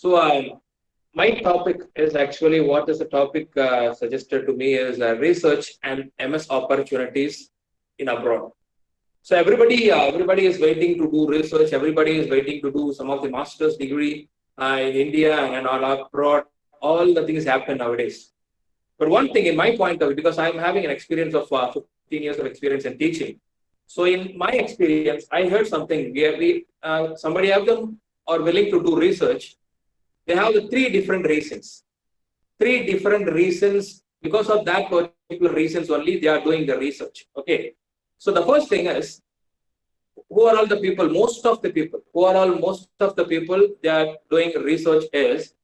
So my topic is actually what is the topic suggested to me is research and MS opportunities in abroad. So everybody is waiting to do research. Everybody is waiting to do some of the master's degree in India and all abroad. All the things happen nowadays. But one thing, in my point of view, because I'm having an experience of 15 years of experience in teaching. So in my experience, I heard something. Somebody of them are willing to do research. They have the three different reasons. Three different reasons. Because of that particular reasons only, they are doing the research. Okay. So the first thing is, who are all the people? Most of the people they are doing research is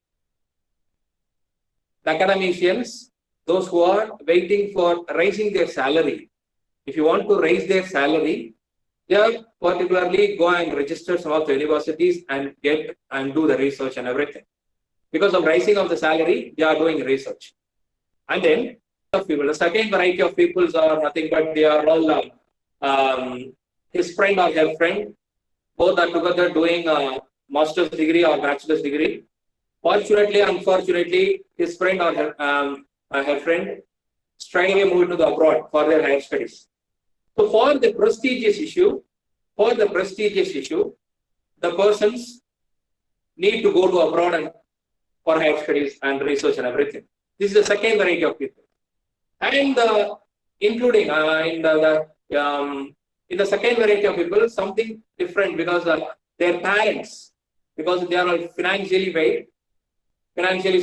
the academicians, those who are waiting for raising their salary. If you want to raise their salary, they are particularly go and register some of the universities and get and do the research and everything. Because of rising of the salary, they are doing research. And then the second variety of people are nothing but they are all his friend or her friend. Both are together doing a master's degree or bachelor's degree. Fortunately, unfortunately, his friend or her friend straight away moved to the abroad for their higher studies. So for the prestigious issue, the persons need to go to abroad and for higher studies and research and everything. This is the second variety of people. And including in the second variety of people, something different because their parents, because they are all financially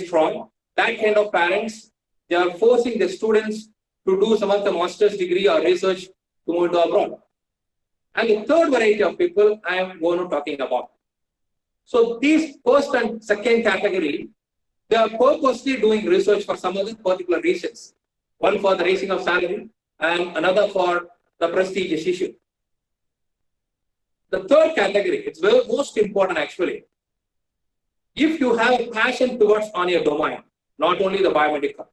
strong, that kind of parents, they are forcing the students to do some of the master's degree or research to move to abroad. And the third variety of people I am going to talking about. So these first and second category, they are purposely doing research for some other particular reasons. One for the raising of salary and another for the prestigious issue. The third category, it's very most important actually. If you have a passion towards on your domain, not only the biomedical,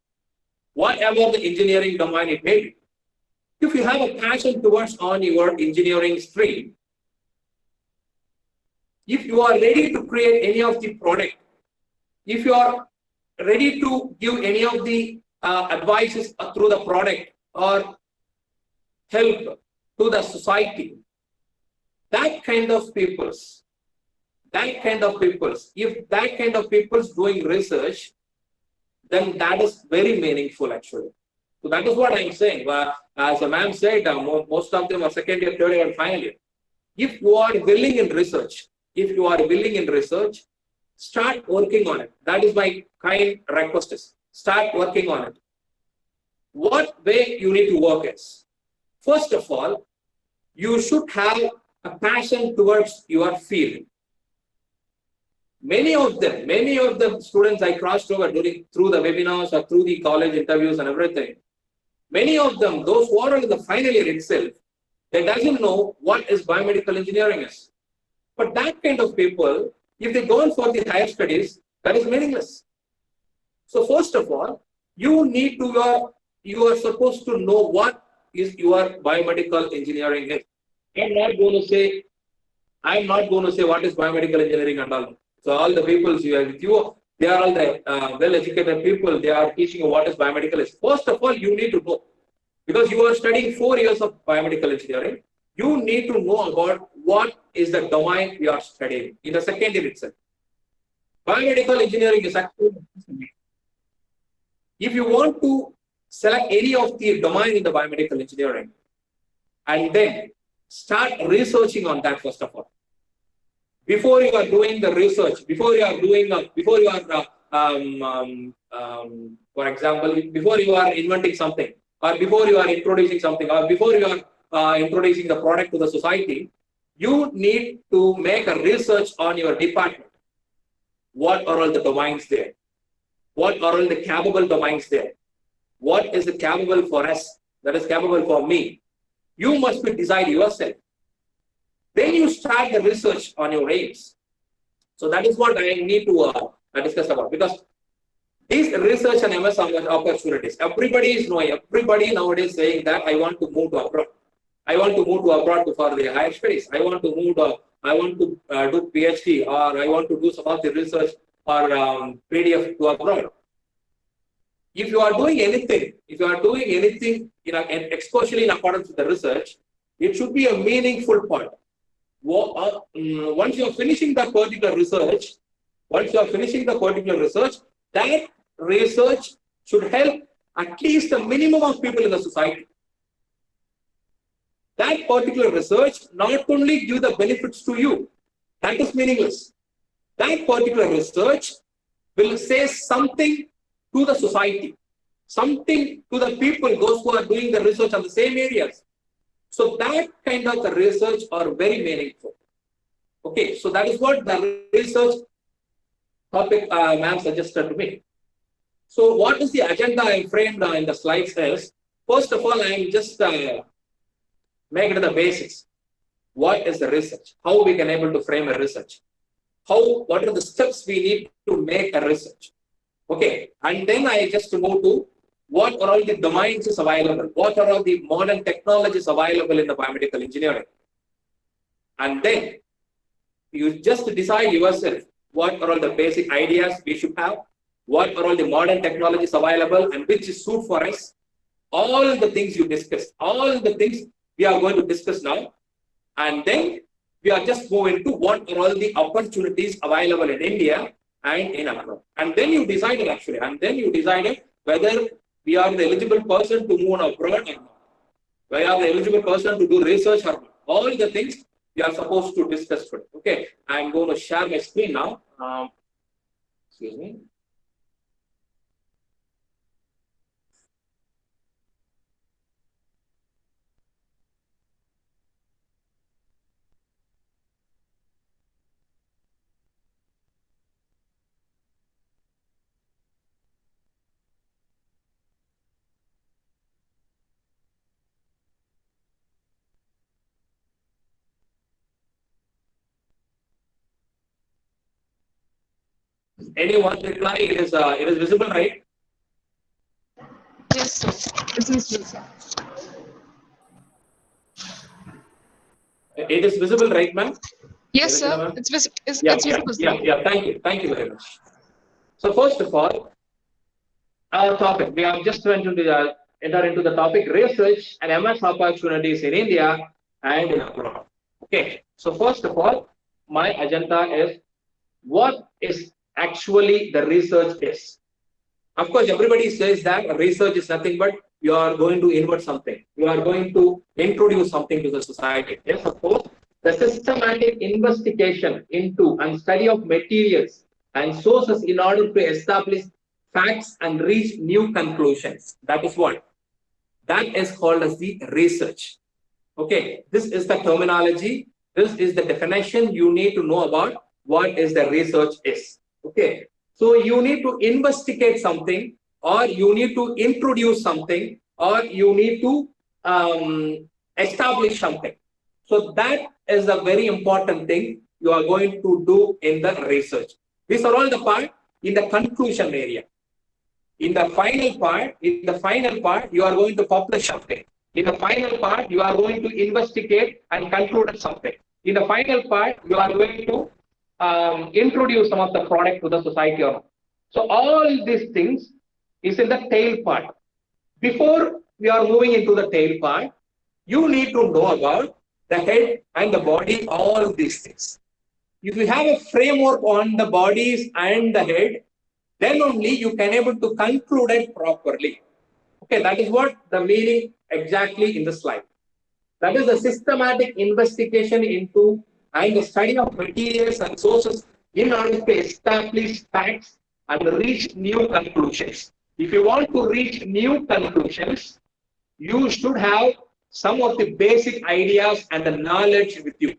whatever the engineering domain it may be, if you have a passion towards on your engineering stream, if you are ready to create any of the product, if you are ready to give any of the advices through the product or help to the society, that kind of peoples, if that kind of people's doing research, then that is very meaningful actually. So that is what I'm saying. As a ma'am said, most of them are second year, third year, and final year. If you are willing in research, start working on it. That is my kind request is, start working on it. What way you need to work is, first of all, you should have a passion towards your field. Many of the students I crossed over through the webinars or through the college interviews and everything, many of them, those who are in the final year itself, they doesn't know what is biomedical engineering is. But that kind of people, if they go on for the higher studies, that is meaningless. So first of all, you are supposed to know what is your biomedical engineering is. I'm not going to say what is biomedical engineering and all. So all the people you are with you, they are all the well-educated people. They are teaching you what is biomedical is. First of all, you need to know, because you are studying 4 years of biomedical engineering. You need to know about what is the domain we are studying in the second year itself. Biomedical engineering is actually, if you want to select any of the domain in the biomedical engineering, and then start researching on that first of all. Before you are doing the research, for example, before you are inventing something, or before you are introducing something, or before you are introducing the product to the society, you need to make a research on your department. What are all the domains there? What are all the capable domains there? What is capable for us? That is capable for me. You must decide yourself. Then you start the research on your aims. So that is what I need to discuss about, because these research and MS opportunities, everybody is knowing, everybody nowadays saying that I want to move to abroad. I want to move to abroad for the higher studies. I want to do PhD, or I want to do some of the research or PDF to abroad. If you are doing anything, and especially in accordance with the research, it should be a meaningful part. Once you are finishing that particular research, that research should help at least a minimum of people in the society. That particular research not only give the benefits to you, that is meaningless. That particular research will say something to the society, something to the people, those who are doing the research on the same areas. So that kind of the research are very meaningful. Okay, so that is what the research topic ma'am suggested to me. So what is the agenda I framed in the slides is, first of all, I am just make it the basics. What is the research? How we can able to frame a research? What are the steps we need to make a research? Okay, and then I just move to what are all the domains is available? What are all the modern technologies available in the biomedical engineering? And then you just decide yourself what are all the basic ideas we should have, what are all the modern technologies available and which is suit for us. All the things you discussed, all the things we are going to discuss now. And then we are just moving to what are all the opportunities available in India and in abroad. And then you decided whether we are the eligible person to move abroad or not. We are the eligible person to do research or not. All the things we are supposed to discuss today. Okay, I'm going to share my screen now. Excuse me. Anyone reply? It is visible, right? Yes, sir. It's visible, sir. It is visible, right, ma'am? Yes, sir. It's visible, sir. Yeah. Thank you very much. So first of all, our topic. We have just went to enter into the topic research and MS opportunities in India and in abroad. Okay. So first of all, my agenda is what is actually the research is. Of course, everybody says that research is nothing but you are going to invent something. You are going to introduce something to the society. Yes, of course, the systematic investigation into and study of materials and sources in order to establish facts and reach new conclusions. That is what? That is called as the research. Okay, this is the terminology. This is the definition you need to know about what is the research is. Okay, so you need to investigate something, or you need to introduce something, or you need to establish something. So that is a very important thing you are going to do in the research. These are all the part in the conclusion area. In the final part, you are going to publish something. In the final part, you are going to investigate and conclude something. In the final part, you are going to introduce some of the product to the society. So all these things is in the tail part. Before we are moving into the tail part, you need to know about the head and the body, all these things. If you have a framework on the bodies and the head, then only you can able to conclude it properly. Okay, that is what the meaning exactly in the slide. That is the systematic investigation into and the study of materials and sources in order to establish facts and reach new conclusions. If you want to reach new conclusions, you should have some of the basic ideas and the knowledge with you.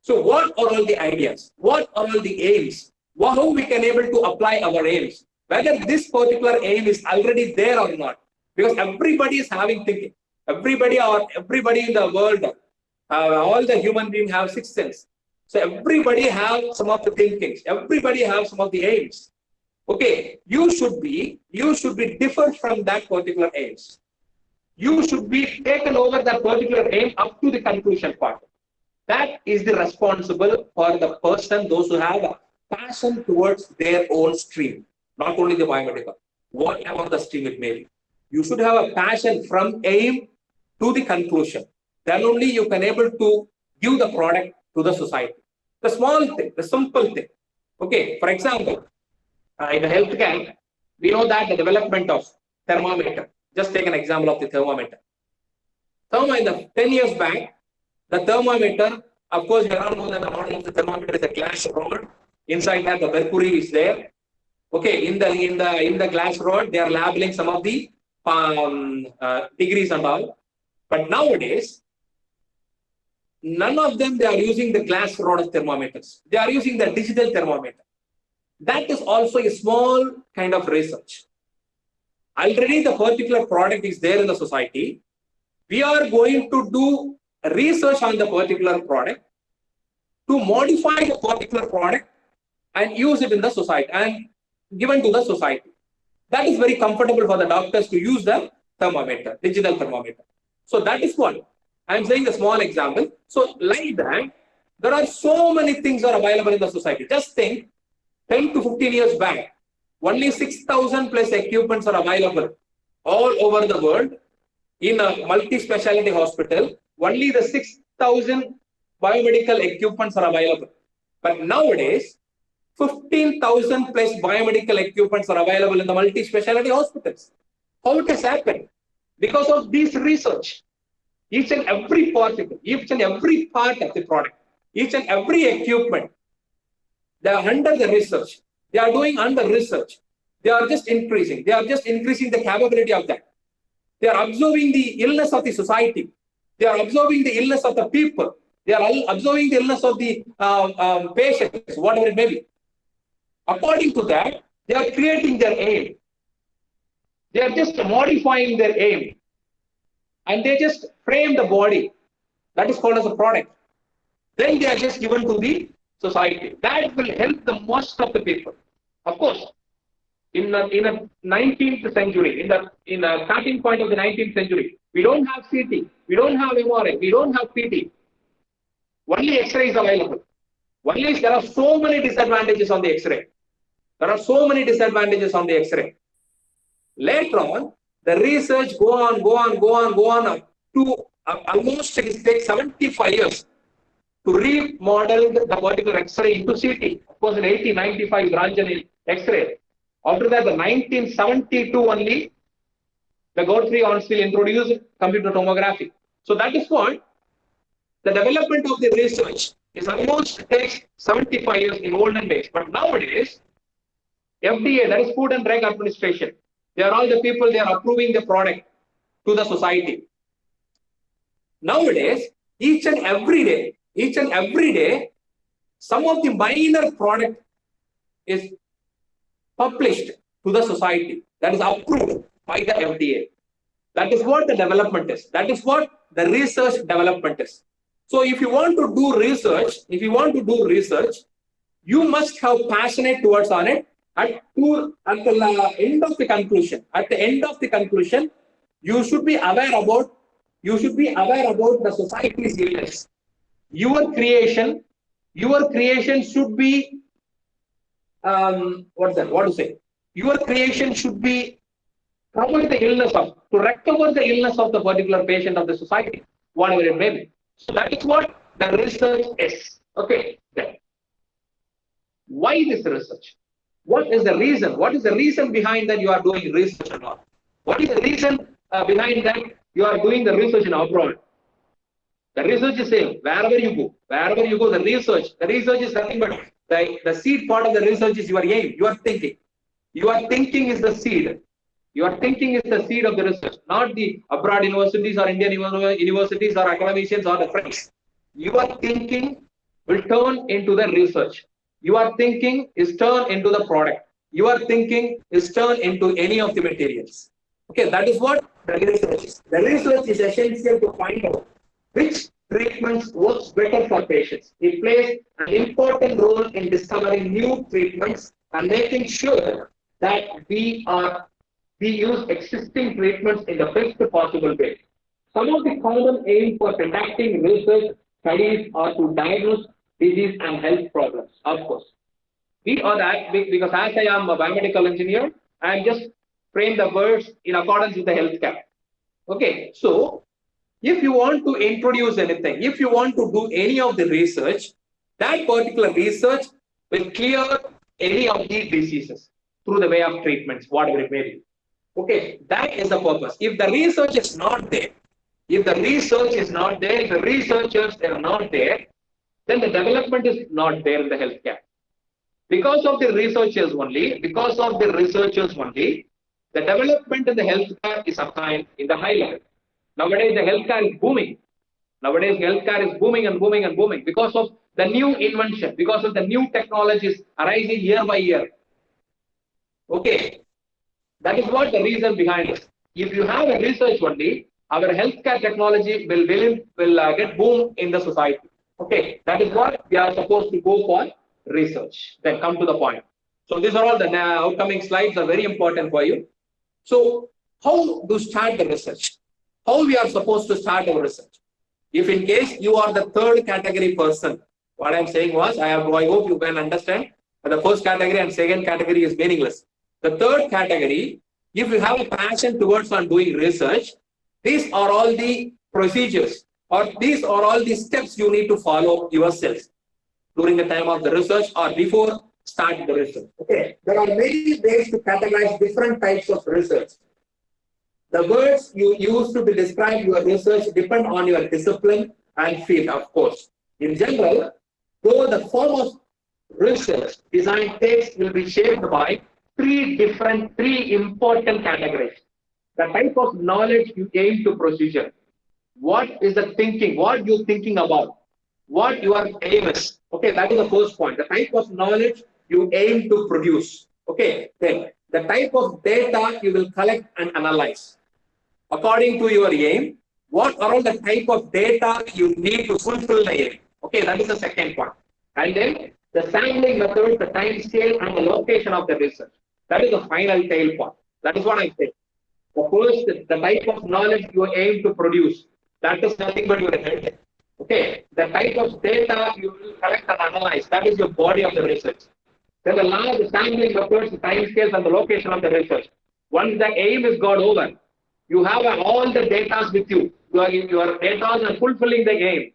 So what are all the ideas? What are all the aims? How we can able to apply our aims? Whether this particular aim is already there or not. Because everybody is having thinking. Everybody in the world, all the human beings have sixth sense. So everybody have some of the thinkings. Everybody have some of the aims. Okay, you should be different from that particular aims. You should be taken over that particular aim up to the conclusion part. That is the responsible for the person, those who have passion towards their own stream, not only the biomedical, whatever the stream it may be. You should have a passion from aim to the conclusion. Then only you can able to give the product to the society. The small thing, the simple thing. Okay, for example, in the healthcare, we know that the development of thermometer. Just take an example of the thermometer. Thermometer, 10 years back, the thermometer, of course, you all know that the model of the thermometer is a glass rod. Inside that, the mercury is there. Okay, in the glass rod, they are labeling some of the degrees and all. But nowadays, none of them they are using the glass rod of thermometers. They are using the digital thermometer. That is also a small kind of research. Already the particular product is there in the society. We are going to do research on the particular product to modify the particular product and use it in the society and given to the society. That is very comfortable for the doctors to use the thermometer, digital thermometer. So that is what I am saying, a small example. So like that, there are so many things are available in the society. Just think, 10 to 15 years back, only 6,000 plus equipments are available all over the world in a multi-specialty hospital. Only the 6,000 biomedical equipments are available. But nowadays, 15,000 plus biomedical equipments are available in the multi-specialty hospitals. How it has happened? Because of this research. Each and every particle, each and every part of the product, each and every equipment, they are under the research. They are doing under research. They are just increasing. They are just increasing the capability of that. They are observing the illness of the society. They are observing the illness of the people. They are observing the illness of the patients, whatever it may be. According to that, they are creating their aim. They are just modifying their aim. And they just frame the body. That is called as a product. Then they are just given to the society. That will help the most of the people. Of course, in the 19th century, in the starting point of the 19th century, we don't have CT, we don't have MRI, we don't have PT. Only X-ray is available. Only there are so many disadvantages on the X-ray. There are so many disadvantages on the X-ray. Later on, the research go on up to almost it takes 75 years to remodel the particular X-ray into CT. Of course, in 1895, Ranjan X-ray. After that, the 1972 only, the Godfrey Onsfield introduced computer tomography. So that is what the development of the research is almost takes 75 years in olden days. But nowadays, FDA, that is Food and Drug Administration, they are all the people, they are approving the product to the society. Nowadays, each and every day, some of the minor product is published to the society, that is approved by the FDA. That is what the development is. That is what the research development is. So if you want to do research, you must have passionate towards on it. At the end of the conclusion, you should be aware about the society's illness. Your creation should be your creation should be cover the illness of, to recover the illness of the particular patient of the society, whatever it may be. So that is what the research is. Okay. Then. Why this research? What is the reason? What is the reason behind that you are doing research or not? What is the reason behind that you are doing the research in abroad? The research is same. Wherever you go, the research is nothing but the seed part of the research is your aim, your thinking. Your thinking is the seed. Your thinking is the seed of the research, not the abroad universities or Indian universities or academicians or the friends. Your thinking will turn into the research. Your thinking is turned into the product. Your thinking is turned into any of the materials. Okay, that is what the research is. The research is essential to find out which treatments works better for patients. It plays an important role in discovering new treatments and making sure that we use existing treatments in the best possible way. Some of the common aims for conducting research studies are to diagnose disease and health problems, of course. We or that because as I am a biomedical engineer, I am just frame the words in accordance with the healthcare. Okay, so if you want to introduce anything, if you want to do any of the research, that particular research will clear any of these diseases through the way of treatments, whatever it may be. Okay, that is the purpose. If the research is not there, if the research is not there, if the researchers are not there, then the development is not there in the healthcare. Because of the researchers only, the development in the healthcare is assigned in the high level. Nowadays, the healthcare is booming. Nowadays, healthcare is booming and booming and booming because of the new invention, because of the new technologies arising year by year. Okay, that is what the reason behind it. If you have a research only, our healthcare technology will get boom in the society. Okay, that is what we are supposed to go for research. Then come to the point. So these are all the outcoming slides are very important for you. So how to start the research? How we are supposed to start our research? If in case you are the third category person, what I'm saying was, I hope you can understand that the first category and second category is meaningless. The third category, if you have a passion towards on doing research, these are all the procedures or these are all the steps you need to follow yourselves during the time of the research or before starting the research. Okay, there are many ways to categorize different types of research. The words you use to describe your research depend on your discipline and field, of course. In general, though the form of research design takes will be shaped by three important categories. The type of knowledge you aim to procedure. What is the thinking? What you're thinking about? What your aim is? Okay, that is the first point. The type of knowledge you aim to produce. Okay, then the type of data you will collect and analyze. According to your aim, what are all the type of data you need to fulfill the aim? Okay, that is the second point. And then the sampling method, the time scale, and the location of the research. That is the final tail point. That is what I say. The first, the type of knowledge you aim to produce. That is nothing but your head. Okay, the type of data you will collect and analyze. That is your body of the research. Then the last, the sampling methods, the time scales, and the location of the research. Once the aim is got over, you have all the data with you. Your data are fulfilling the aim.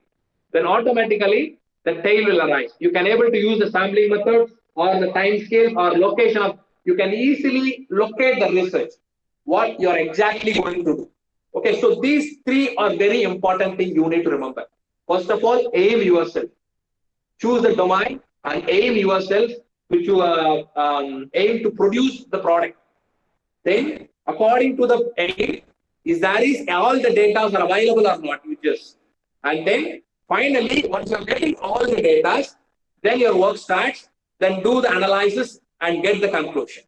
Then automatically the tail will arise. You can able to use the sampling method or the time scale or location of. You can easily locate the research. What you are exactly going to do. Okay, so these three are very important things you need to remember. First of all, aim yourself. Choose the domain and aim yourself, which you aim to produce the product. Then, according to the aim, is all the data are available or not? You just and then finally, once you are getting all the data, then your work starts. Then do the analysis and get the conclusion.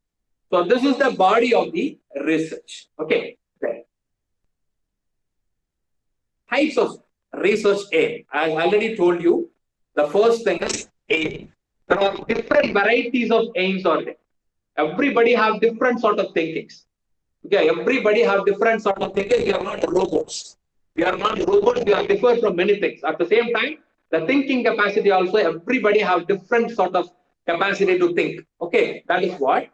So this is the body of the research. Okay. Then. Types of research aim. I already told you, the first thing is aim. There are different varieties of aims are there. Everybody have different sort of thinkings. Okay, everybody have different sort of thinking. We are not robots. We are different from many things. At the same time, the thinking capacity also, everybody have different sort of capacity to think. Okay, that is what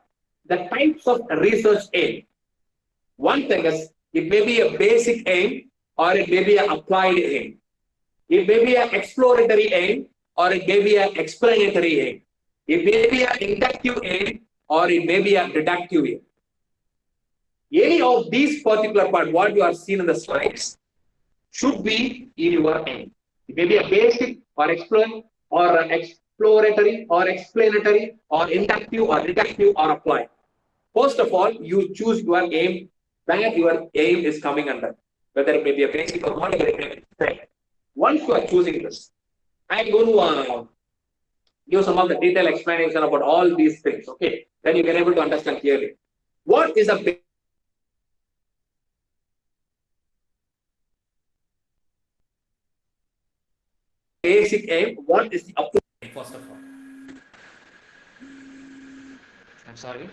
the types of research aim. One thing is, it may be a basic aim or it may be an applied aim. It may be an exploratory aim or it may be an explanatory aim. It may be an inductive aim or it may be a deductive aim. Any of these particular part, what you are seeing in the slides, should be in your aim. It may be a basic or exploratory or explanatory or inductive or deductive or applied. First of all, you choose your aim, where your aim is coming under, whether it may be a basic or whatever it may be. Once you are choosing this, I am going to give some of the detailed explanation about all these things. Okay, then you can able to understand clearly. What is a basic aim? What is the approach? First of all, I'm sorry.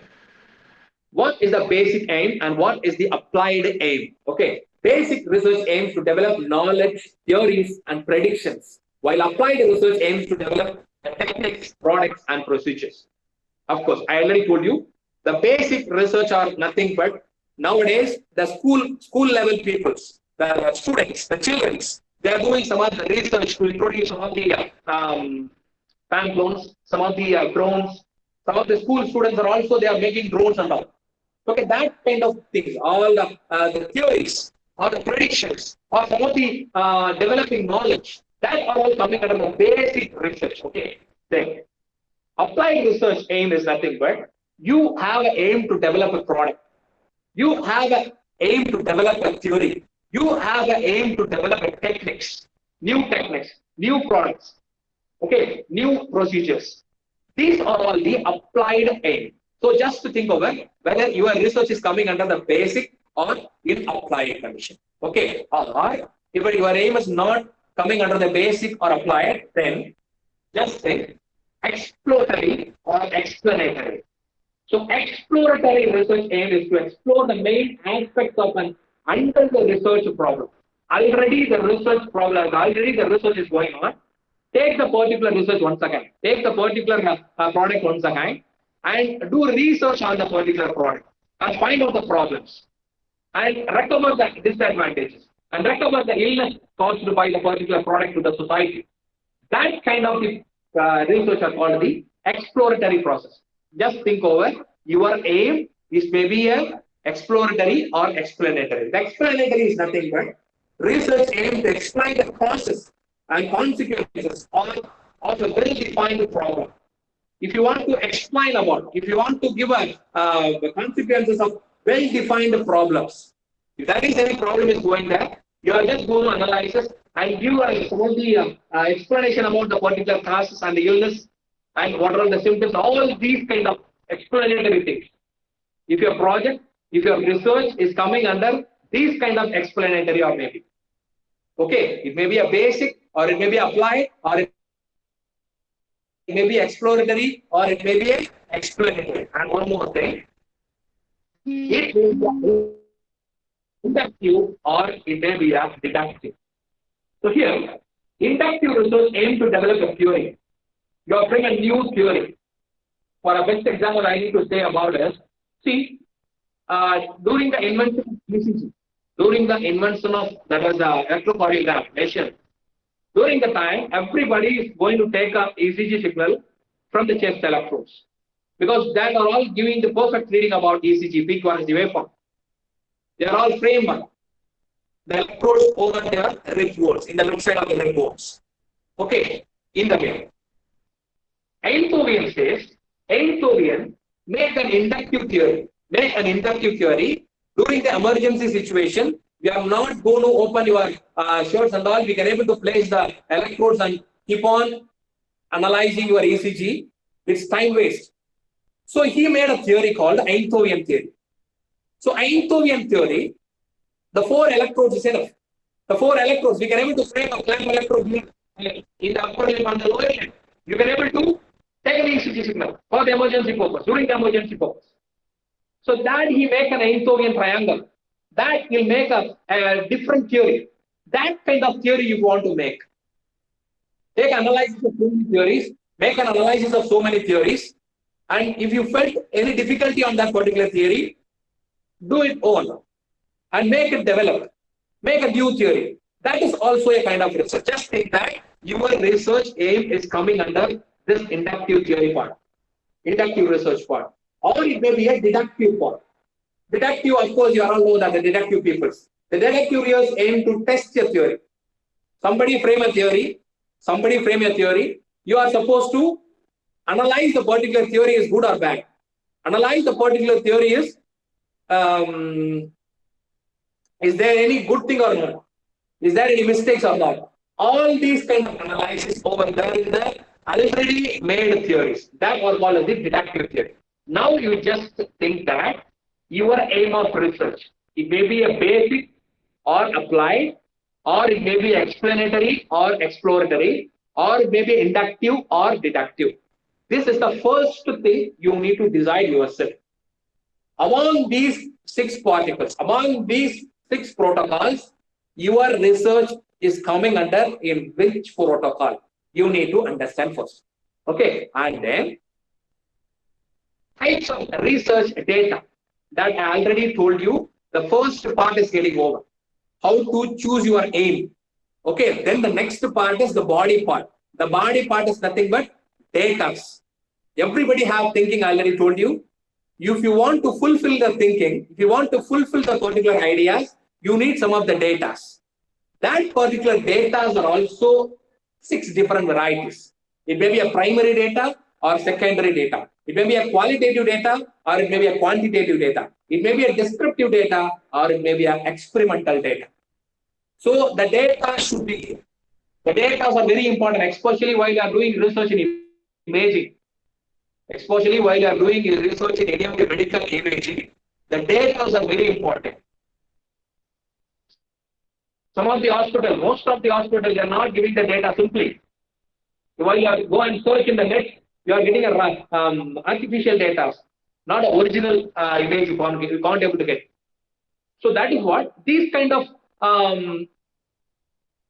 What is the basic aim and what is the applied aim? Okay, basic research aims to develop knowledge, theories, and predictions, while applied research aims to develop the techniques, products, and procedures. Of course, I already told you, the basic research are nothing but nowadays the school level peoples, the students, the children, they are doing some of the research to introduce some of the pamphlets, some of the drones. Some of the school students are also they are making drones and all. Okay, that kind of things, all the theories or the predictions or some of the developing knowledge, that are all coming under the basic research. Okay, then applied research aim is nothing but you have an aim to develop a product. You have an aim to develop a theory. You have an aim to develop a techniques, new products, okay, new procedures. These are all the applied aim. So just to think over whether your research is coming under the basic or in applied condition. Okay, or if your aim is not coming under the basic or applied, then just think exploratory or explanatory. So exploratory research aim is to explore the main aspects of an under the research problem. Already the research is going on. Take the particular research once again. Take the particular product once again and do research on the particular product and find out the problems and recover the disadvantages and recover the illness caused by the particular product to the society. That kind of research is called the exploratory process. Just think over, your aim is maybe a exploratory or explanatory. The explanatory is nothing but research aim to explain the causes and consequences of a well-defined problem. If you want to explain about, if you want to give the consequences of well-defined problems, if there is any problem is going there, you are just going to analyze it and give some of the explanation about the particular causes and the illness and what are the symptoms, all these kind of explanatory things. If your project, if your research is coming under these kind of explanatory or maybe. Okay, it may be a basic or it may be applied or it may be exploratory or it may be explanatory. And one more thing, it may be inductive or it may be a deductive. So here, inductive research aims to develop a theory. You are bringing a new theory. For a best example, I need to say about is, see, during the invention of ECG, during the invention of that was the electrocardiograph machine, during the time, everybody is going to take a ECG signal from the chest electrodes because that are all giving the perfect reading about ECG, peak frequency waveform. They are all framed. The electrodes over their rib bones, in the left side of the rib bones. Okay, in the middle. Einthoven says, Einthoven make an inductive theory. Make an inductive theory. During the emergency situation, we are not going to open your shirts and all. We can able to place the electrodes and keep on analyzing your ECG. It's time waste. So he made a theory called Einthoven theory. So Einthoven theory, the 4 electrodes is enough. The 4 electrodes, we can able to frame a clamp electrode in the upper limb and the lower limb. You can able to take an ECG signal for the emergency purpose, during the emergency purpose. So that he make an Einthoven triangle. That will make a different theory. That kind of theory you want to make. Take analysis of so many theories, make an analysis of so many theories, and if you felt any difficulty on that particular theory, do it all and make it develop. Make a new theory. That is also a kind of research. Just think that your research aim is coming under this inductive theory part, inductive research part, or it may be a deductive part. Deductive, of course, you all know that the deductive peoples. The deductive years aim to test your theory. Somebody frame a theory, you are supposed to analyze the particular theory is good or bad. Analyze the particular theory is there any good thing or not? Is there any mistakes or not? All these kind of analysis over there in the already made theories. That was called as the deductive theory. Now you just think that your aim of research, it may be a basic or applied, or it may be explanatory or exploratory, or it may be inductive or deductive. This is the first thing you need to decide yourself. Among these 6 particles, among these 6 protocols, your research is coming under in which protocol? You need to understand first. Okay, and then types of research data that I already told you. The first part is getting over. How to choose your aim. Okay, then the next part is the body part. The body part is nothing but data. Everybody have thinking, I already told you. If you want to fulfill the thinking, if you want to fulfill the particular ideas, you need some of the data. That particular data are also 6 different varieties. It may be a primary data or secondary data. It may be a qualitative data or it may be a quantitative data. It may be a descriptive data or it may be an experimental data. So the data should be, the data are very important, especially while you are doing research in imaging. Especially while you are doing research in any of the medical imaging, the data are very important. Some of the hospitals, most of the hospitals are not giving the data simply. While you go and search in the net, you are getting a artificial data, not an original image you can't able to get. So that is what these kind of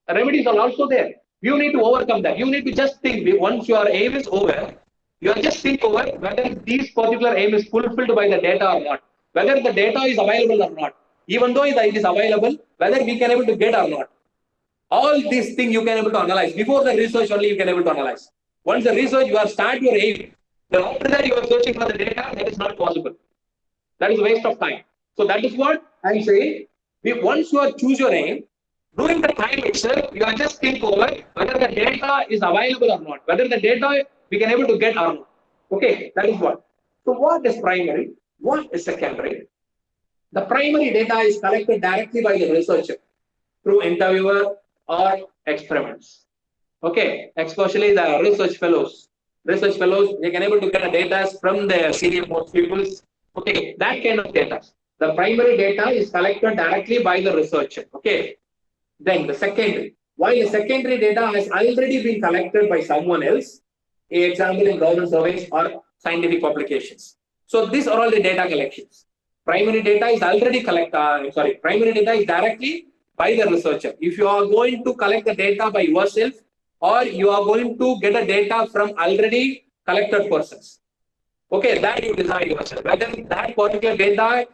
remedies are also there. You need to overcome that. You need to just think, once your aim is over, you are just think over whether this particular aim is fulfilled by the data or not, whether the data is available or not, even though it is available, whether we can able to get or not. All these things you can able to analyze. Before the research only you can able to analyze. Once the research, you are start your aim. Then after that you are searching for the data, that is not possible. That is a waste of time. So that is what I am saying. Once you are choose your aim, during the time itself, you are just think over whether the data is available or not, whether the data we can able to get or not. Okay, that is what. So what is primary? What is secondary? The primary data is collected directly by the researcher through interviewer or experiments. Okay, especially the research fellows. Research fellows, they can able to get the data from the senior most people. Okay, that kind of data. The primary data is collected directly by the researcher. Okay. Then the secondary. While the secondary data has already been collected by someone else, example in government surveys or scientific publications. So these are all the data collections. Primary data is already collected. Primary data is directly by the researcher. If you are going to collect the data by yourself, or you are going to get the data from already collected persons. Okay, that you decide yourself. Whether that particular data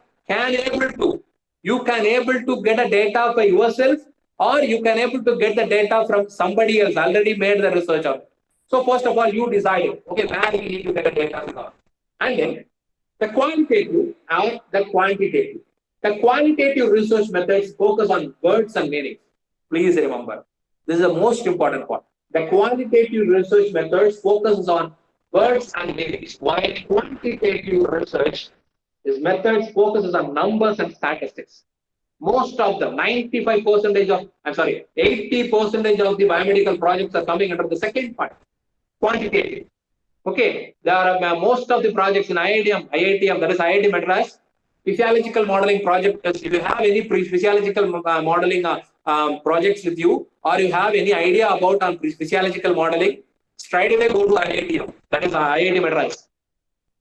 you can able to get a data by yourself, or you can able to get the data from somebody else already made the research on. So first of all, you decide, okay, where you need to get the data. And then the qualitative and the quantitative. The qualitative research methods focus on words and meanings. Please remember, this is the most important part. The qualitative research methods focuses on words and meanings, while quantitative research methods focuses on numbers and statistics. Most of them, 80% of the biomedical projects are coming under the second part, quantitative. Okay, there are most of the projects in IITM, that is IIT Madras, physiological modeling project. If you have any physiological modeling projects with you, or you have any idea about physiological modeling, straight away go to IITM, that is IIT Madras.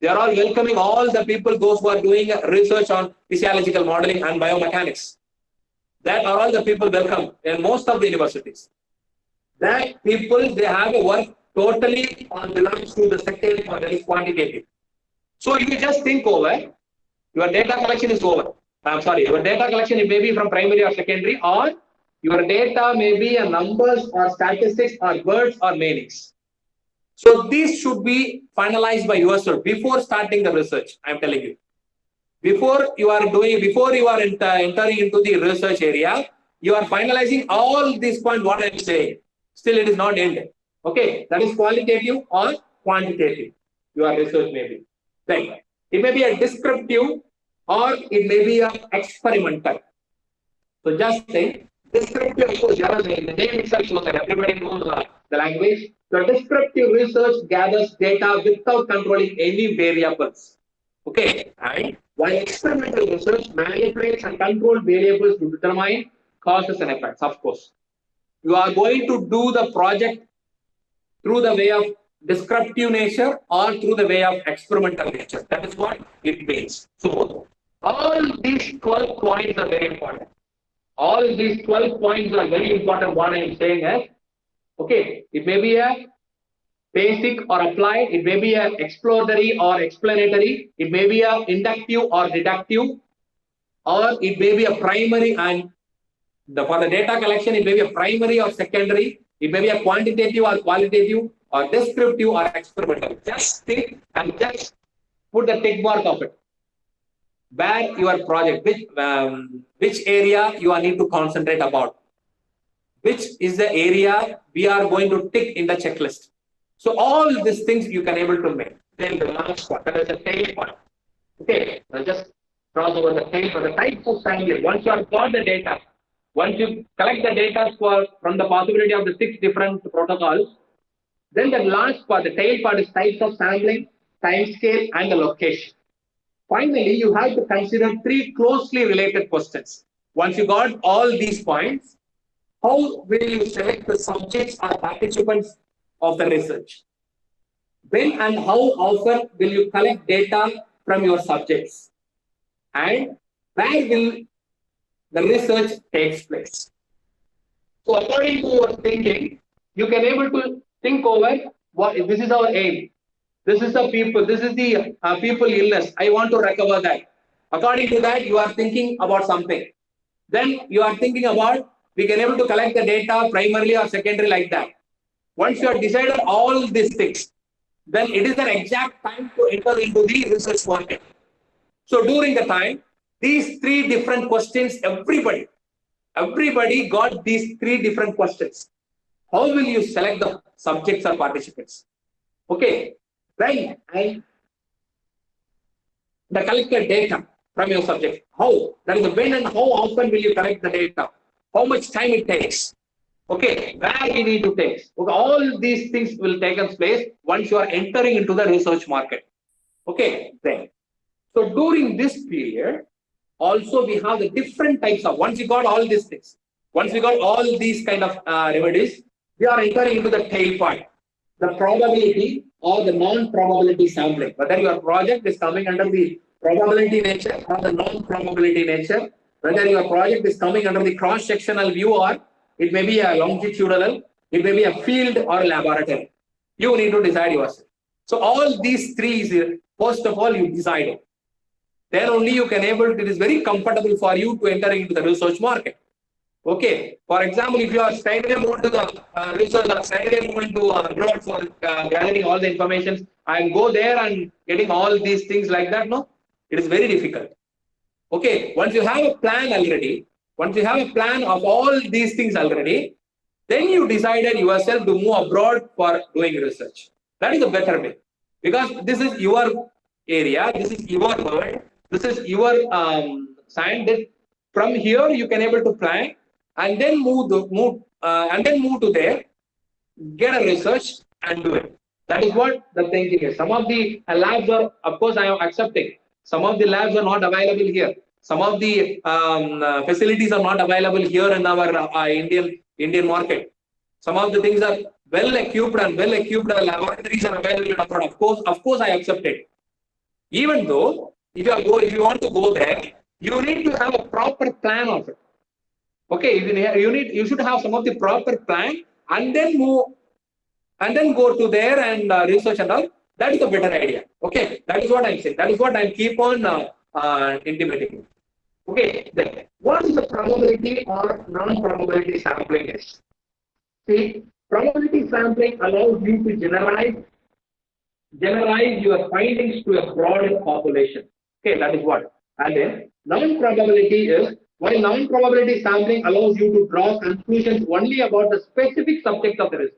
They are all welcoming all the people, those who are doing research on physiological modeling and biomechanics. That are all the people welcome in most of the universities. That people, they have a work totally belongs to the second or that is quantitative. So if you just think over, your data collection is over. Your data collection may be from primary or secondary, or your data may be a numbers or statistics or words or meanings. So these should be finalized by yourself before starting the research. I am telling you. Before you are entering into the research area, you are finalizing all these points what I am saying. Still it is not ended. Okay, that is qualitative or quantitative. Your research may be. Then it may be a descriptive or it may be an experimental. So just think, descriptive, of course, the name itself shows that everybody knows the language. The descriptive research gathers data without controlling any variables. Okay, and while experimental research manipulates and controls variables to determine causes and effects, of course. You are going to do the project through the way of descriptive nature or through the way of experimental nature. That is what it means. So, all these 12 points are very important. All these 12 points are very important. What I am saying is, okay, it may be a basic or applied, it may be a exploratory or explanatory, it may be a inductive or deductive, or it may be a primary and for the data collection, it may be a primary or secondary, it may be a quantitative or qualitative, or descriptive or experimental. Just think and just put the tick mark of it. Where your project, which area you are need to concentrate about, which is the area we are going to tick in the checklist. So all these things you can able to make. Then the last one, that is the tail point. Okay, I'll just cross over the tail for the type of sampling. Once you have got the data, once you collect the data from the possibility of the 6 different protocols, then the last part, the tail part, is types of sampling, time scale, and the location. Finally, you have to consider 3 closely related questions. Once you got all these points, how will you select the subjects or participants of the research? When and how often will you collect data from your subjects? And where will the research takes place? So according to your thinking, you can able to think over what this is our aim. This is the people, this is the people illness. I want to recover that. According to that, you are thinking about something. Then you are thinking about, we can able to collect the data primarily or secondary like that. Once you have decided all these things, then it is an exact time to enter into the research market. So during the time, these 3 different questions, everybody got these 3 different questions. How will you select the subjects or participants? Okay, when and the collected data from your subject. How? That is when and how often will you collect the data? How much time it takes? Okay, where you need to take? Okay, all these things will take place once you are entering into the research market. Okay, then. So during this period, also we have the different types of, once you got all these things, once we got all these kind of remedies, we are entering into the tail part, the probability or the non-probability sampling. Whether your project is coming under the probability nature or the non-probability nature, whether your project is coming under the cross-sectional view or it may be a longitudinal, it may be a field or a laboratory. You need to decide yourself. So all these 3 is, first of all, you decide it. Then only you can able, it is very comfortable for you to enter into the research market. Okay, for example, if you are straightaway moving to the research or straightaway moving to abroad for gathering all the information and go there and getting all these things like that, no, it is very difficult. Okay, once you have a plan already, once you have a plan of all these things already, then you decided yourself to move abroad for doing research. That is a better way, because this is your area, this is your world, this is your science. That from here you can able to plan and then move to there, get a research and do it. That is what the thinking is. Some of the labs are, of course, I am accepting. Some of the labs are not available here. Some of the facilities are not available here in our Indian market. Some of the things are well equipped laboratories are available abroad. Of course, I accept it. Even though if you want to go there, you need to have a proper plan of it. Okay, you should have some of the proper plan and then move and then go to there and research and all. That is a better idea. Okay, that is what I'm saying. That is what I keep on intimating. Okay, then what is the probability or non-probability sampling is? See, probability sampling allows you to generalize your findings to a broader population. Okay, that is what. And then non-probability is, while non-probability sampling allows you to draw conclusions only about the specific subject of the research.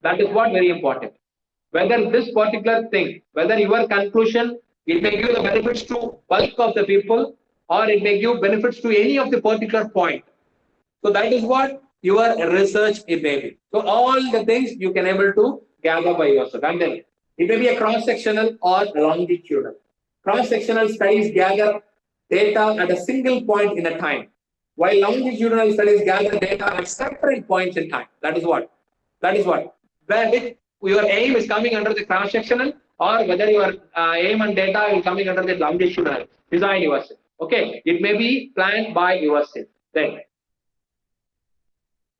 That is what very important. Whether this particular thing, whether your conclusion, it may give the benefits to bulk of the people or it may give benefits to any of the particular point. So that is what your research it may be. So all the things you can able to gather by yourself. And then it may be a cross-sectional or longitudinal. Cross-sectional studies gather data at a single point in a time, while longitudinal studies gather data at separate points in time. That is what. Where your aim is coming under the cross-sectional or whether your aim and data is coming under the longitudinal. Design yourself. Okay, it may be planned by yourself. Then,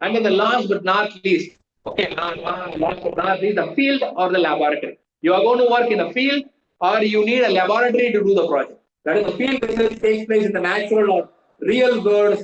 and then the last but not least, Okay, the field or the laboratory. You are going to work in the field or you need a laboratory to do the project. That is, the field research takes place in the natural or real world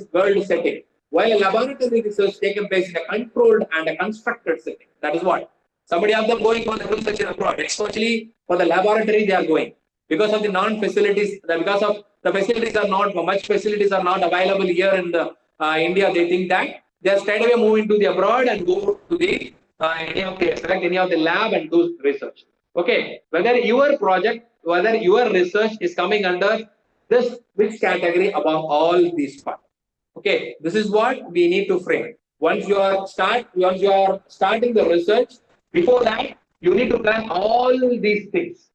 setting, while a laboratory research takes place in a controlled and a constructed setting. That is what. Somebody of them going for the research abroad, especially for the laboratory they are going. Because of the non-facilities, because of the facilities are not, much facilities are not available here in the India, they think that they are straight away moving to the abroad and go to the select any of the lab and do research. Okay, whether your project, whether your research is coming under this which category above all these parts. Okay, this is what we need to frame. Once you are starting the research, before that you need to plan all these things.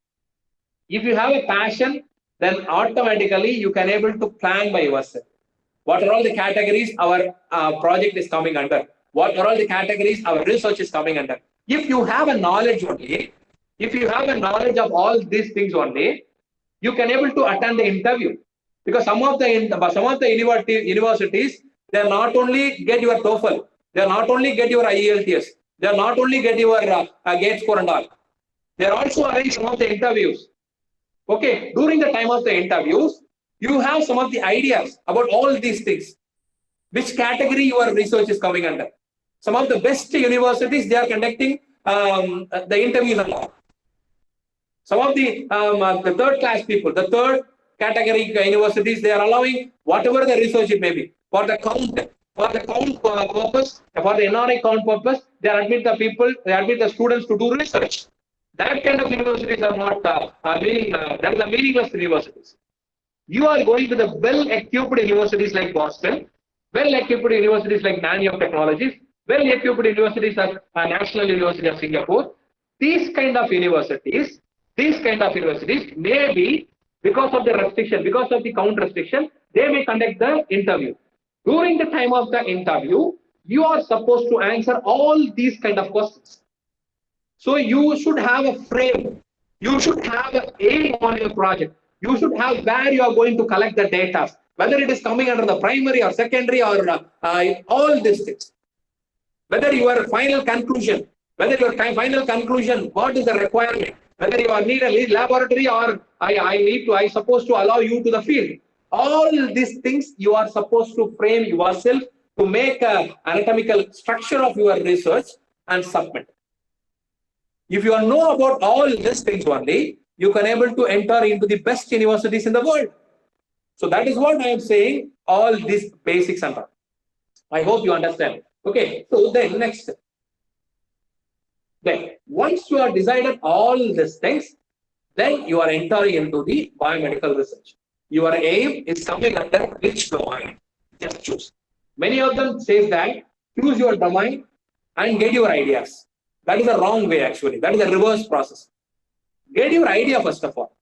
If you have a passion, then automatically you can able to plan by yourself. What are all the categories our project is coming under? What are all the categories our research is coming under? If you have a knowledge only, if you have a knowledge of all these things only, you can able to attend the interview. Because some of the universities, they not only get your TOEFL, they not only get your IELTS, they not only get your GATE score and all. They also arrange some of the interviews. Okay, during the time of the interviews, you have some of the ideas about all these things. Which category your research is coming under? Some of the best universities, they are conducting the interviews and all. Some of the third class people, the third category universities, they are allowing whatever the research it may be for the count purpose, for the NRI count purpose, they admit the people, they admit the students to do research. That kind of universities are not that is a meaningless universities. You are going to the well-equipped universities like Boston, well-equipped universities like Nanyang Technologies, well-equipped universities like National University of Singapore. These kind of universities maybe because of the restriction, because of the count restriction, they may conduct the interview. During the time of the interview, you are supposed to answer all these kind of questions. So you should have a frame. You should have an aim on your project. You should have where you are going to collect the data, whether it is coming under the primary or secondary or all these things. Whether your final conclusion, what is the requirement? Whether you need a laboratory or I supposed to allow you to the field. All these things you are supposed to frame yourself to make an anatomical structure of your research and submit. If you know about all these things only, you can able to enter into the best universities in the world. So that is what I am saying, all these basics and all. I hope you understand. Okay, so then next. Then once you are decided all these things, then you are entering into the biomedical research. Your aim is something under which domain? Just choose. Many of them say that choose your domain and get your ideas. That is a wrong way actually. That is a reverse process. Get your idea first of all.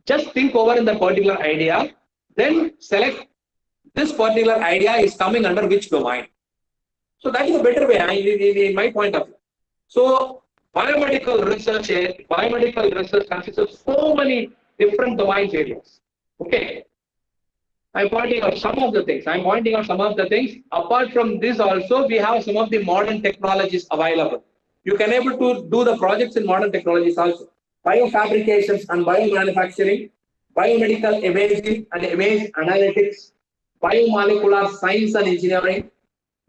Just think over in the particular idea. Then select this particular idea is coming under which domain. So that is a better way in my point of view. So biomedical research consists of so many different domains areas. Okay. I'm pointing out some of the things. Apart from this also, we have some of the modern technologies available. You can able to do the projects in modern technologies also. Biofabrications and biomanufacturing, biomedical imaging and image analytics, biomolecular science and engineering,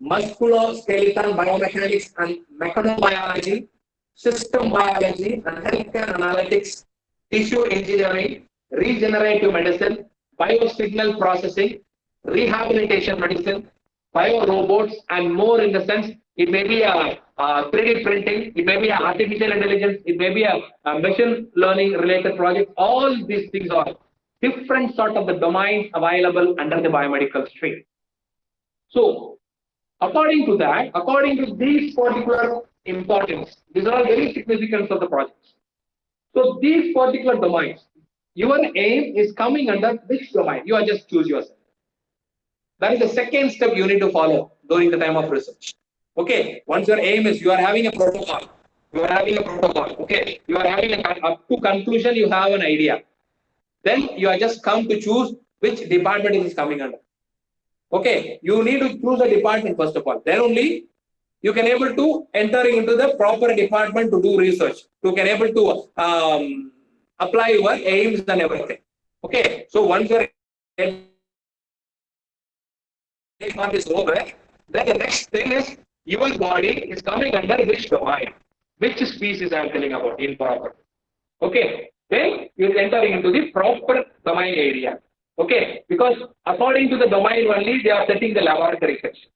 musculoskeletal biomechanics and mechanobiology, system biology and healthcare analytics, tissue engineering, regenerative medicine, biosignal processing, rehabilitation medicine, biorobots, and more in the sense it may be a 3D printing, it may be artificial intelligence, it may be a machine learning related project. All these things are different sort of the domains available under the biomedical stream. So according to these particular importance, these are very significant of the projects. So these particular domains, your aim is coming under which domain? You are just choose yourself. That is the second step you need to follow during the time of research. Okay, once your aim is you are having a protocol. Okay, you are having up to conclusion, you have an idea. Then you are just come to choose which department it is coming under. Okay, you need to choose a department first of all. Then only you can able to enter into the proper department to do research. You can able to apply your aims and everything. Okay, so once your part is over, then the next thing is your body is coming under which domain, which species I am telling about in proper. Okay, then you will enter into the proper domain area. Okay, because according to the domain only they are setting the laboratory section.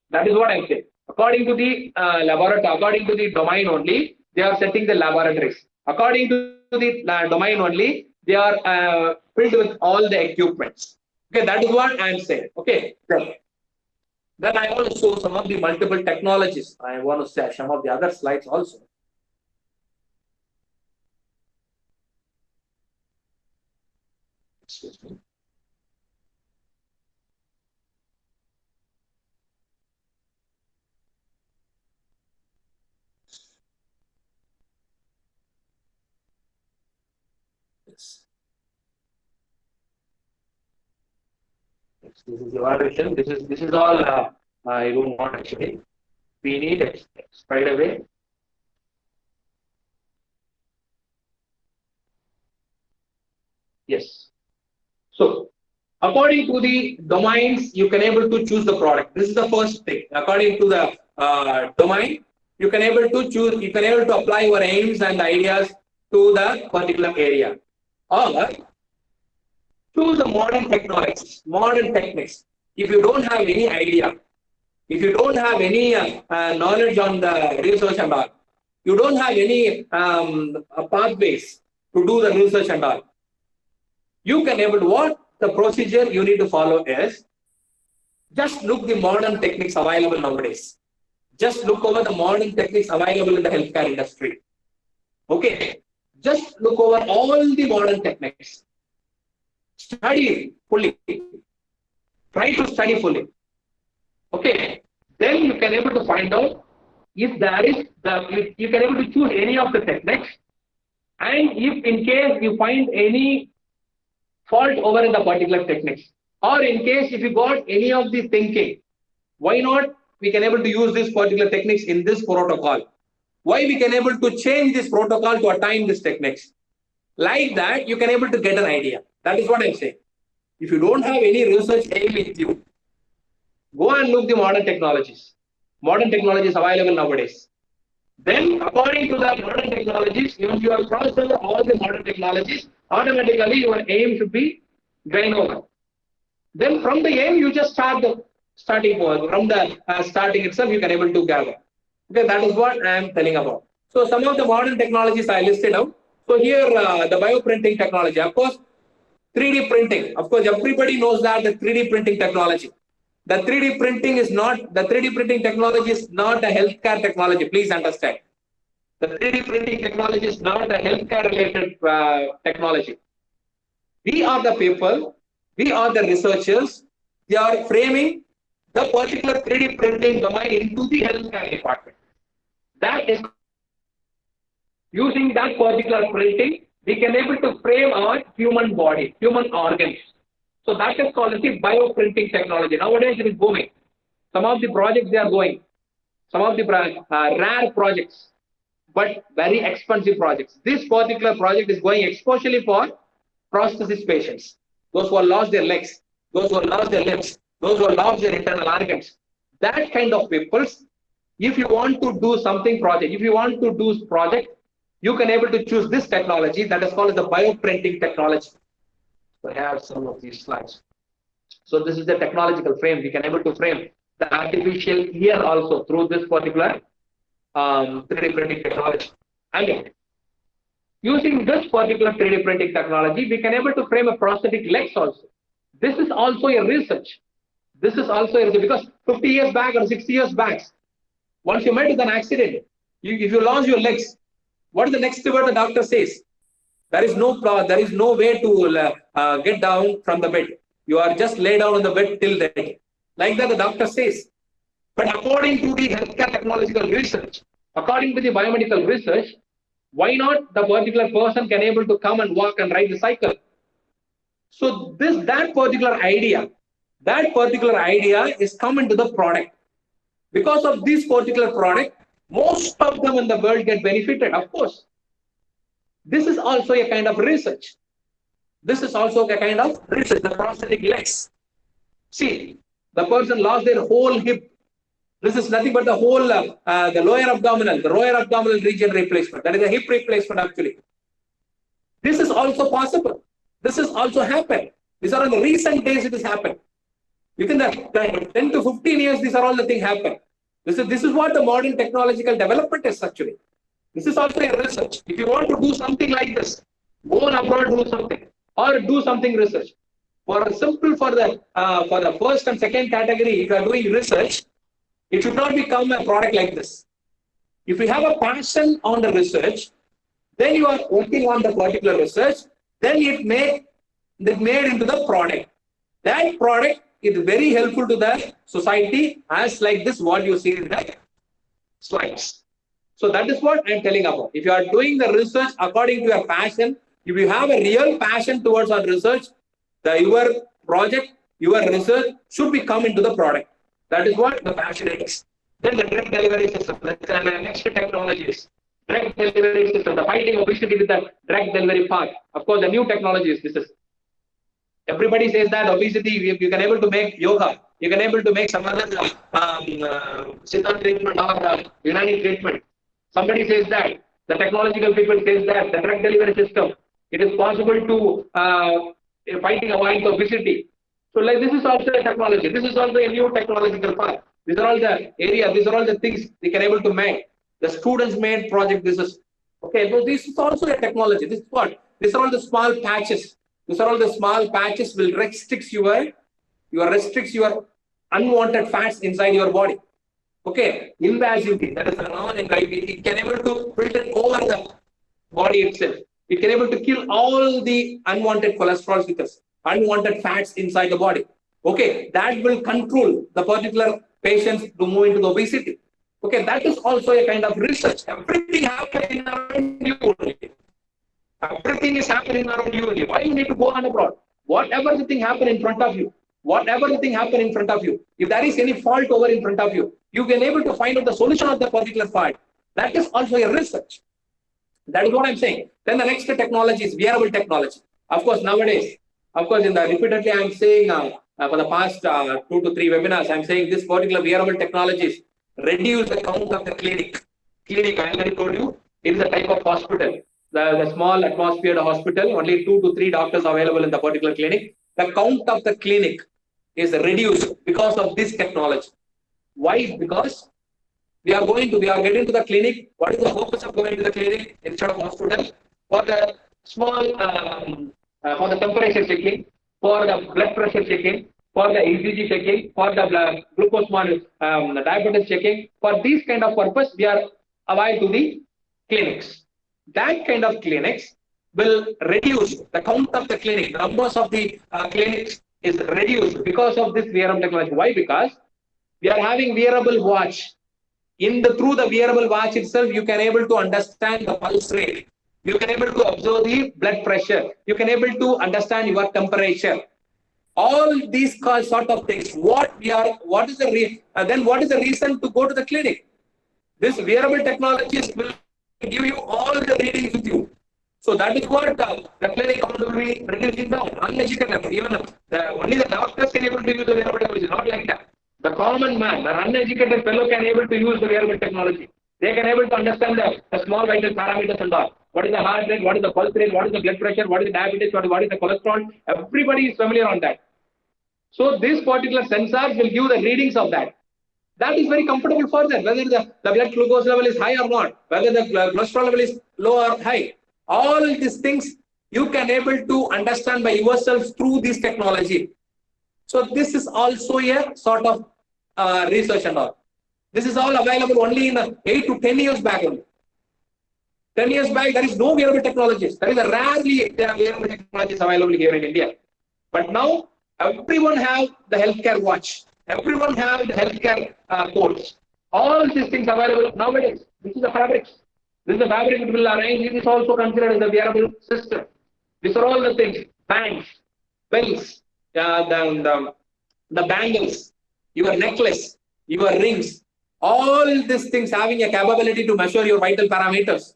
That is what I am saying. According to the laboratory, according to the domain only, they are setting the laboratories. According to the domain only, they are filled with all the equipments. Okay, that is what I am saying. Okay, then I want to show some of the multiple technologies. I want to share some of the other slides also. Excuse me. Yes. This is the evaluation. This is all I don't want actually. We need it right away. Yes. So according to the domains, you can able to choose the product. This is the first thing. According to the domain, you can able to choose. You can able to apply your aims and ideas to the particular area, or choose the modern technologies, modern techniques. If you don't have any idea, if you don't have any knowledge on the research and all, you don't have any pathways to do the research and all, you can able to what the procedure you need to follow is just look the modern techniques available nowadays. Just look over the modern techniques available in the healthcare industry. Okay, just look over all the modern techniques. Study fully. Try to study fully. Okay, then you can able to find out if there is you can able to choose any of the techniques, and if in case you find any fault over in the particular techniques, or in case if you got any of the thinking, why not we can able to use this particular techniques in this protocol? Why we can able to change this protocol to attain this techniques? Like that, you can able to get an idea. That is what I'm saying. If you don't have any research aim with you, go and look the modern technologies. Modern technologies available nowadays. Then, according to the modern technologies, if you have crossed over all the modern technologies, automatically your aim should be gain over. Then, from the aim, you just start the starting point. From the starting itself, you can able to gather. Okay, that is what I am telling about. So, some of the modern technologies I listed out. So, here the bioprinting technology, of course, 3D printing. Of course, everybody knows that the 3D printing technology. The 3D printing is not, the 3D printing technology is not a healthcare technology. Please understand. The 3D printing technology is not a healthcare related technology. We are the people, we are the researchers. They are framing the particular 3D printing domain into the healthcare department. That is using that particular printing, we can able to frame our human body, human organs. So that is called the bioprinting technology. Nowadays it is booming. Some of the projects they are going, some of the rare projects, but very expensive projects. This particular project is going especially for prosthesis patients, those who have lost their legs, those who have lost their limbs, those who have lost their internal organs. That kind of people, if you want to do something project, if you want to do project, you can able to choose this technology that is called the bioprinting technology. So I have some of these slides. So this is the technological frame. We can able to frame the artificial ear also through this particular 3D printing technology. And using this particular 3D printing technology, we can able to frame a prosthetic legs also. This is also a research. This is also a research because 50 years back or 60 years back, once you met with an accident, if you lost your legs, what is the next word the doctor says? There is no way to get down from the bed. You are just lay down on the bed till then. Like that the doctor says. But according to the healthcare technological research, according to the biomedical research, why not the particular person can able to come and walk and ride the cycle? So that particular idea, That particular idea is come into the product. Because of this particular product, most of them in the world get benefited, of course. This is also a kind of research. This is also a kind of research, the prosthetic legs. See, the person lost their whole hip. This is nothing but the whole, the lower abdominal region replacement. That is a hip replacement actually. This is also possible. This is also happened. These are in the recent days it has happened. Within the 10 to 15 years, these are all the things happen. This is what the modern technological development is actually. This is also a research. If you want to do something like this, go on abroad, do something, or do something research. For the first and second category, if you are doing research, it should not become a product like this. If you have a passion on the research, then you are working on the particular research, then it made into the product. That product is very helpful to the society, as like this, what you see in the slides. So that is what I'm telling about. If you are doing the research according to your passion, if you have a real passion towards our research, your project, your research should be come into the product. That is what the passion is. Then the drug delivery system, the next technologies. Drug delivery system, the fighting obesity with the drug delivery path. Of course, the new technologies, this is. Everybody says that obesity, you can able to make yoga, you can able to make some other Siddha treatment or Unani treatment. Somebody says that, the technological people says that, the drug delivery system, it is possible to fighting avoid obesity. So like this is also a technology, this is also a new technological path. These are all the areas, these are all the things they can able to make. The students made project, this is, okay, so this is also a technology. This is what? These are all the small patches. These are all the small patches will restrict your unwanted fats inside your body. Okay, invasivity, that is a non-invasive. It can able to filter over the body itself. It can able to kill all the unwanted cholesterol with us, unwanted fats inside the body. Okay, that will control the particular patients to move into the obesity. Okay, that is also a kind of research. Everything happening around you only. Everything is happening around you only. Why you need to go on abroad? Whatever the thing happen in front of you, whatever the thing happen in front of you, if there is any fault over in front of you, you can able to find out the solution of the particular fault. That is also a research. That is what I'm saying. Then the next technology is wearable technology. Of course, nowadays, of course, repeatedly I'm saying for the past 2 to 3 webinars, I'm saying this particular wearable technologies reduce the count of the clinic. Clinic, I already told you, it is a type of hospital. The small atmosphere hospital, only 2 to 3 doctors available in the particular clinic. The count of the clinic is reduced because of this technology. Why? Because we are getting to the clinic. What is the purpose of going to the clinic instead of hospital? For the small, for the temperature checking, for the blood pressure checking, for the ECG checking, for the glucose the diabetes checking. For these kind of purpose, we are avoid to the clinics. That kind of clinics will reduce the count of the clinic. The numbers of the clinics is reduced because of this wearable technology. Why? Because we are having wearable watch. Through the wearable watch itself, you can able to understand the pulse rate. You can able to observe the blood pressure. You can able to understand your temperature. All these sort of things. What is the reason to go to the clinic? This wearable technologies will give you all the readings with you. So that is what the clinic will be reducing down. Uneducated, even only the doctors can able to use the wearable technology, not like that. The common man, the uneducated fellow can able to use the wearable technology. They can able to understand the small vital parameters and all. What is the heart rate, what is the pulse rate, what is the blood pressure, what is the diabetes, what is the cholesterol. Everybody is familiar on that. So this particular sensors will give the readings of that. That is very comfortable for them, whether the blood glucose level is high or not, whether the cholesterol level is low or high. All these things you can able to understand by yourself through this technology. So this is also a sort of research and all. This is all available only in 8 to 10 years back only. 10 years back, there is no wearable technologies. There is a rarely wearable technologies available here in India. But now, everyone have the healthcare watch. Everyone have the healthcare codes. All these things available nowadays. This is the fabrics. This is the fabric it will arrange. It is also considered as the wearable system. These are all the things. Bands, bells, the the bangles, your necklace, your rings, all these things having a capability to measure your vital parameters.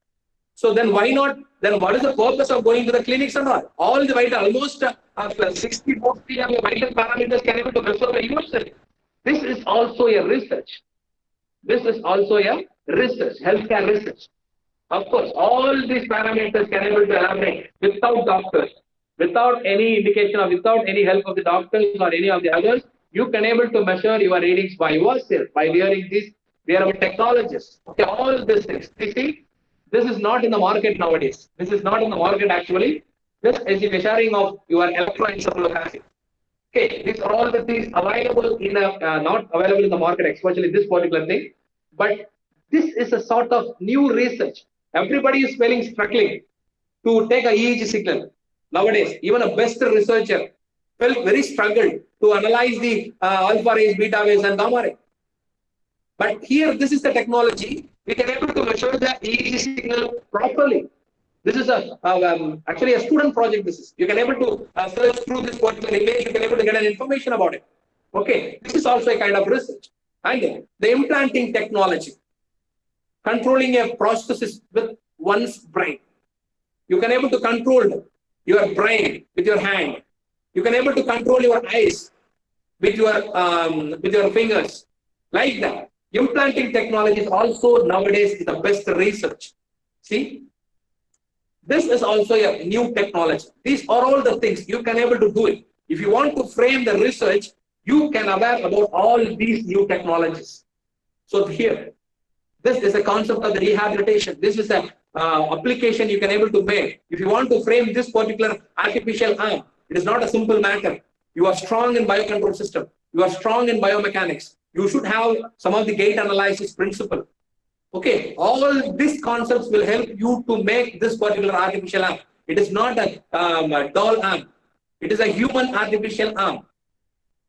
So then why not? Then what is the purpose of going to the clinics and all? All the vital, almost 60, 40 of your vital parameters can able to measure by yourself. This is also a research. This is also a research, healthcare research. Of course, all these parameters can able to elaborate without doctors, without any indication or without any help of the doctors or any of the others. You can able to measure your readings by yourself, by wearing this, wearable technologies. Okay, all these things. You see, this is not in the market nowadays. This is not in the market actually. This is the measuring of your electroencephalography. Okay, these are all the things available in a, not available in the market, especially this particular thing. But this is a sort of new research. Everybody is struggling to take a EEG signal. Nowadays, even a best researcher felt very struggled to analyze the alpha rays, beta waves, and gamma ray. But here, this is the technology. We can able to measure the EEG signal properly. This is actually a student project. This is you can able to search through this particular image. You can able to get an information about it. Okay, this is also a kind of research. And the implanting technology, controlling a prosthesis with one's brain. You can able to control your brain with your hand. You can able to control your eyes with your fingers, like that. Implanting technology is also nowadays the best research. See, this is also a new technology. These are all the things you can able to do it. If you want to frame the research, you can aware about all these new technologies. So here, this is a concept of the rehabilitation. This is a application you can able to make. If you want to frame this particular artificial arm, it is not a simple matter. You are strong in biocontrol system. You are strong in biomechanics. You should have some of the gait analysis principle. Okay, all these concepts will help you to make this particular artificial arm. It is not a doll arm. It is a human artificial arm.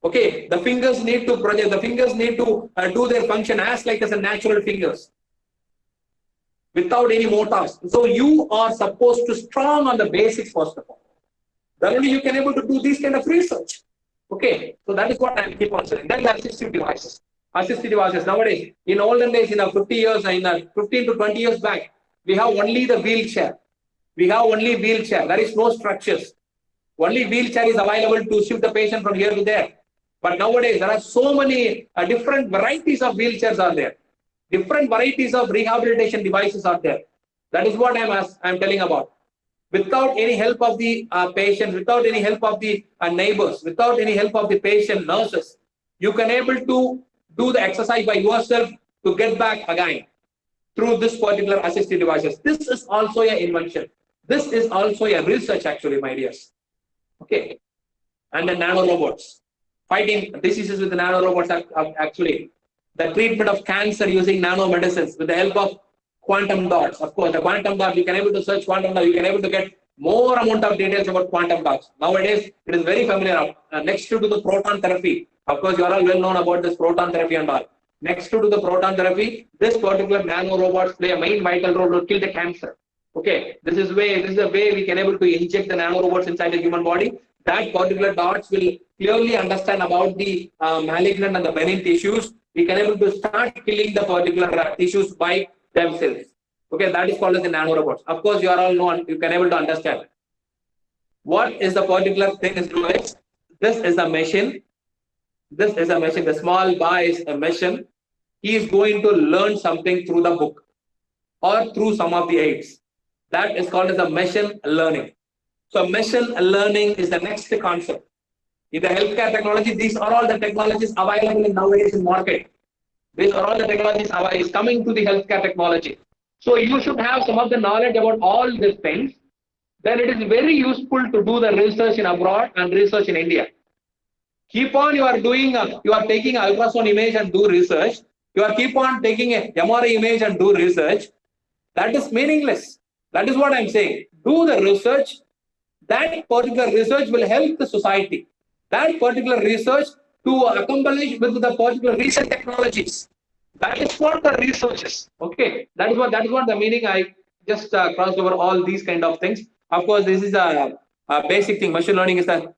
Okay, the fingers need to project. The fingers need to do their function as like as a natural fingers, without any motors. So you are supposed to strong on the basics first of all. Then only you can able to do this kind of research. Okay, so that is what I keep on saying. Then the assistive devices. Assistive devices nowadays, in olden days, in 50 years, in 15 to 20 years back, we have only the wheelchair. We have only wheelchair. There is no structures. Only wheelchair is available to shift the patient from here to there. But nowadays, there are so many different varieties of wheelchairs are there. Different varieties of rehabilitation devices are there. That is what I'm telling about. Without any help of the patient, without any help of the neighbors, without any help of the patient nurses, you can able to do the exercise by yourself to get back again through this particular assistive devices. This is also an invention. This is also a research actually, my dears. Okay. And the nanorobots. Fighting diseases with the nanorobots actually. The treatment of cancer using nanomedicines with the help of quantum dots. Of course, the quantum dot, you can able to search quantum dot, you can able to get more amount of details about quantum dots. Nowadays, it is very familiar. Next to the proton therapy. Of course, you are all well known about this proton therapy and all. Next to the proton therapy, this particular nanorobots play a main vital role to kill the cancer. Okay, this is the way we can able to inject the nanorobots inside the human body. That particular dots will clearly understand about the malignant and the benign tissues. We can able to start killing the particular tissues by themselves. Okay, that is called as the nanorobots. Of course, you are all know, you can able to understand. What is the particular thing is doing? This is a machine. This is a machine. The small boy is a machine. He is going to learn something through the book or through some of the aids. That is called as a machine learning. So machine learning is the next concept. In the healthcare technology, these are all the technologies available in nowadays in market. These are all the technologies is coming to the healthcare technology. So you should have some of the knowledge about all these things. Then it is very useful to do the research in abroad and research in India. Keep on you are doing, you are taking ultrasound image and do research. You are keep on taking a MRI image and do research. That is meaningless. That is what I'm saying. Do the research. That particular research will help the society. That particular research to accomplish with the particular recent technologies. That is what the research is. Okay, that is what the meaning. I just crossed over all these kind of things. Of course, this is a basic thing. Machine learning is the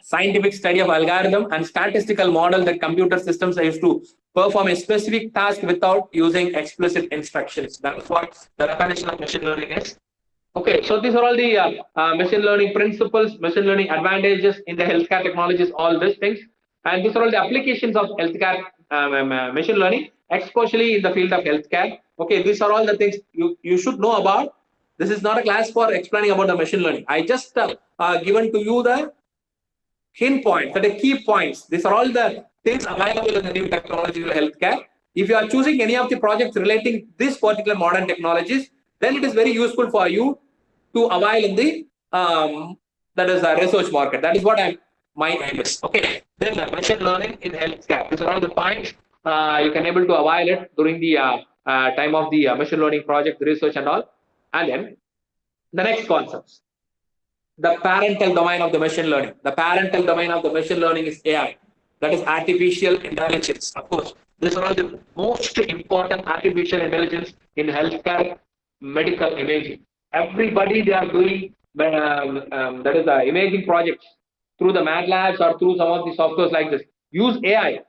scientific study of algorithm and statistical model that computer systems are used to perform a specific task without using explicit instructions. That's what the definition of machine learning is. Okay, so these are all the machine learning principles, machine learning advantages in the healthcare technologies, all these things. And these are all the applications of healthcare machine learning, especially in the field of healthcare. Okay, these are all the things you should know about. This is not a class for explaining about the machine learning. I just given to you the hint points, the key points. These are all the things available in the new technological healthcare. If you are choosing any of the projects relating this particular modern technologies, then it is very useful for you to avail in the that is a research market. That is what my aim is. Okay. Then machine learning in healthcare. These are all the points you can able to avail it during the time of the machine learning project, the research and all. And then the next concepts. The parental domain of the machine learning. The parental domain of the machine learning is AI. That is artificial intelligence. Of course, these are all the most important artificial intelligence in healthcare, medical imaging. Everybody they are doing that is the imaging projects through the MATLABs or through some of the softwares like this. Use AI.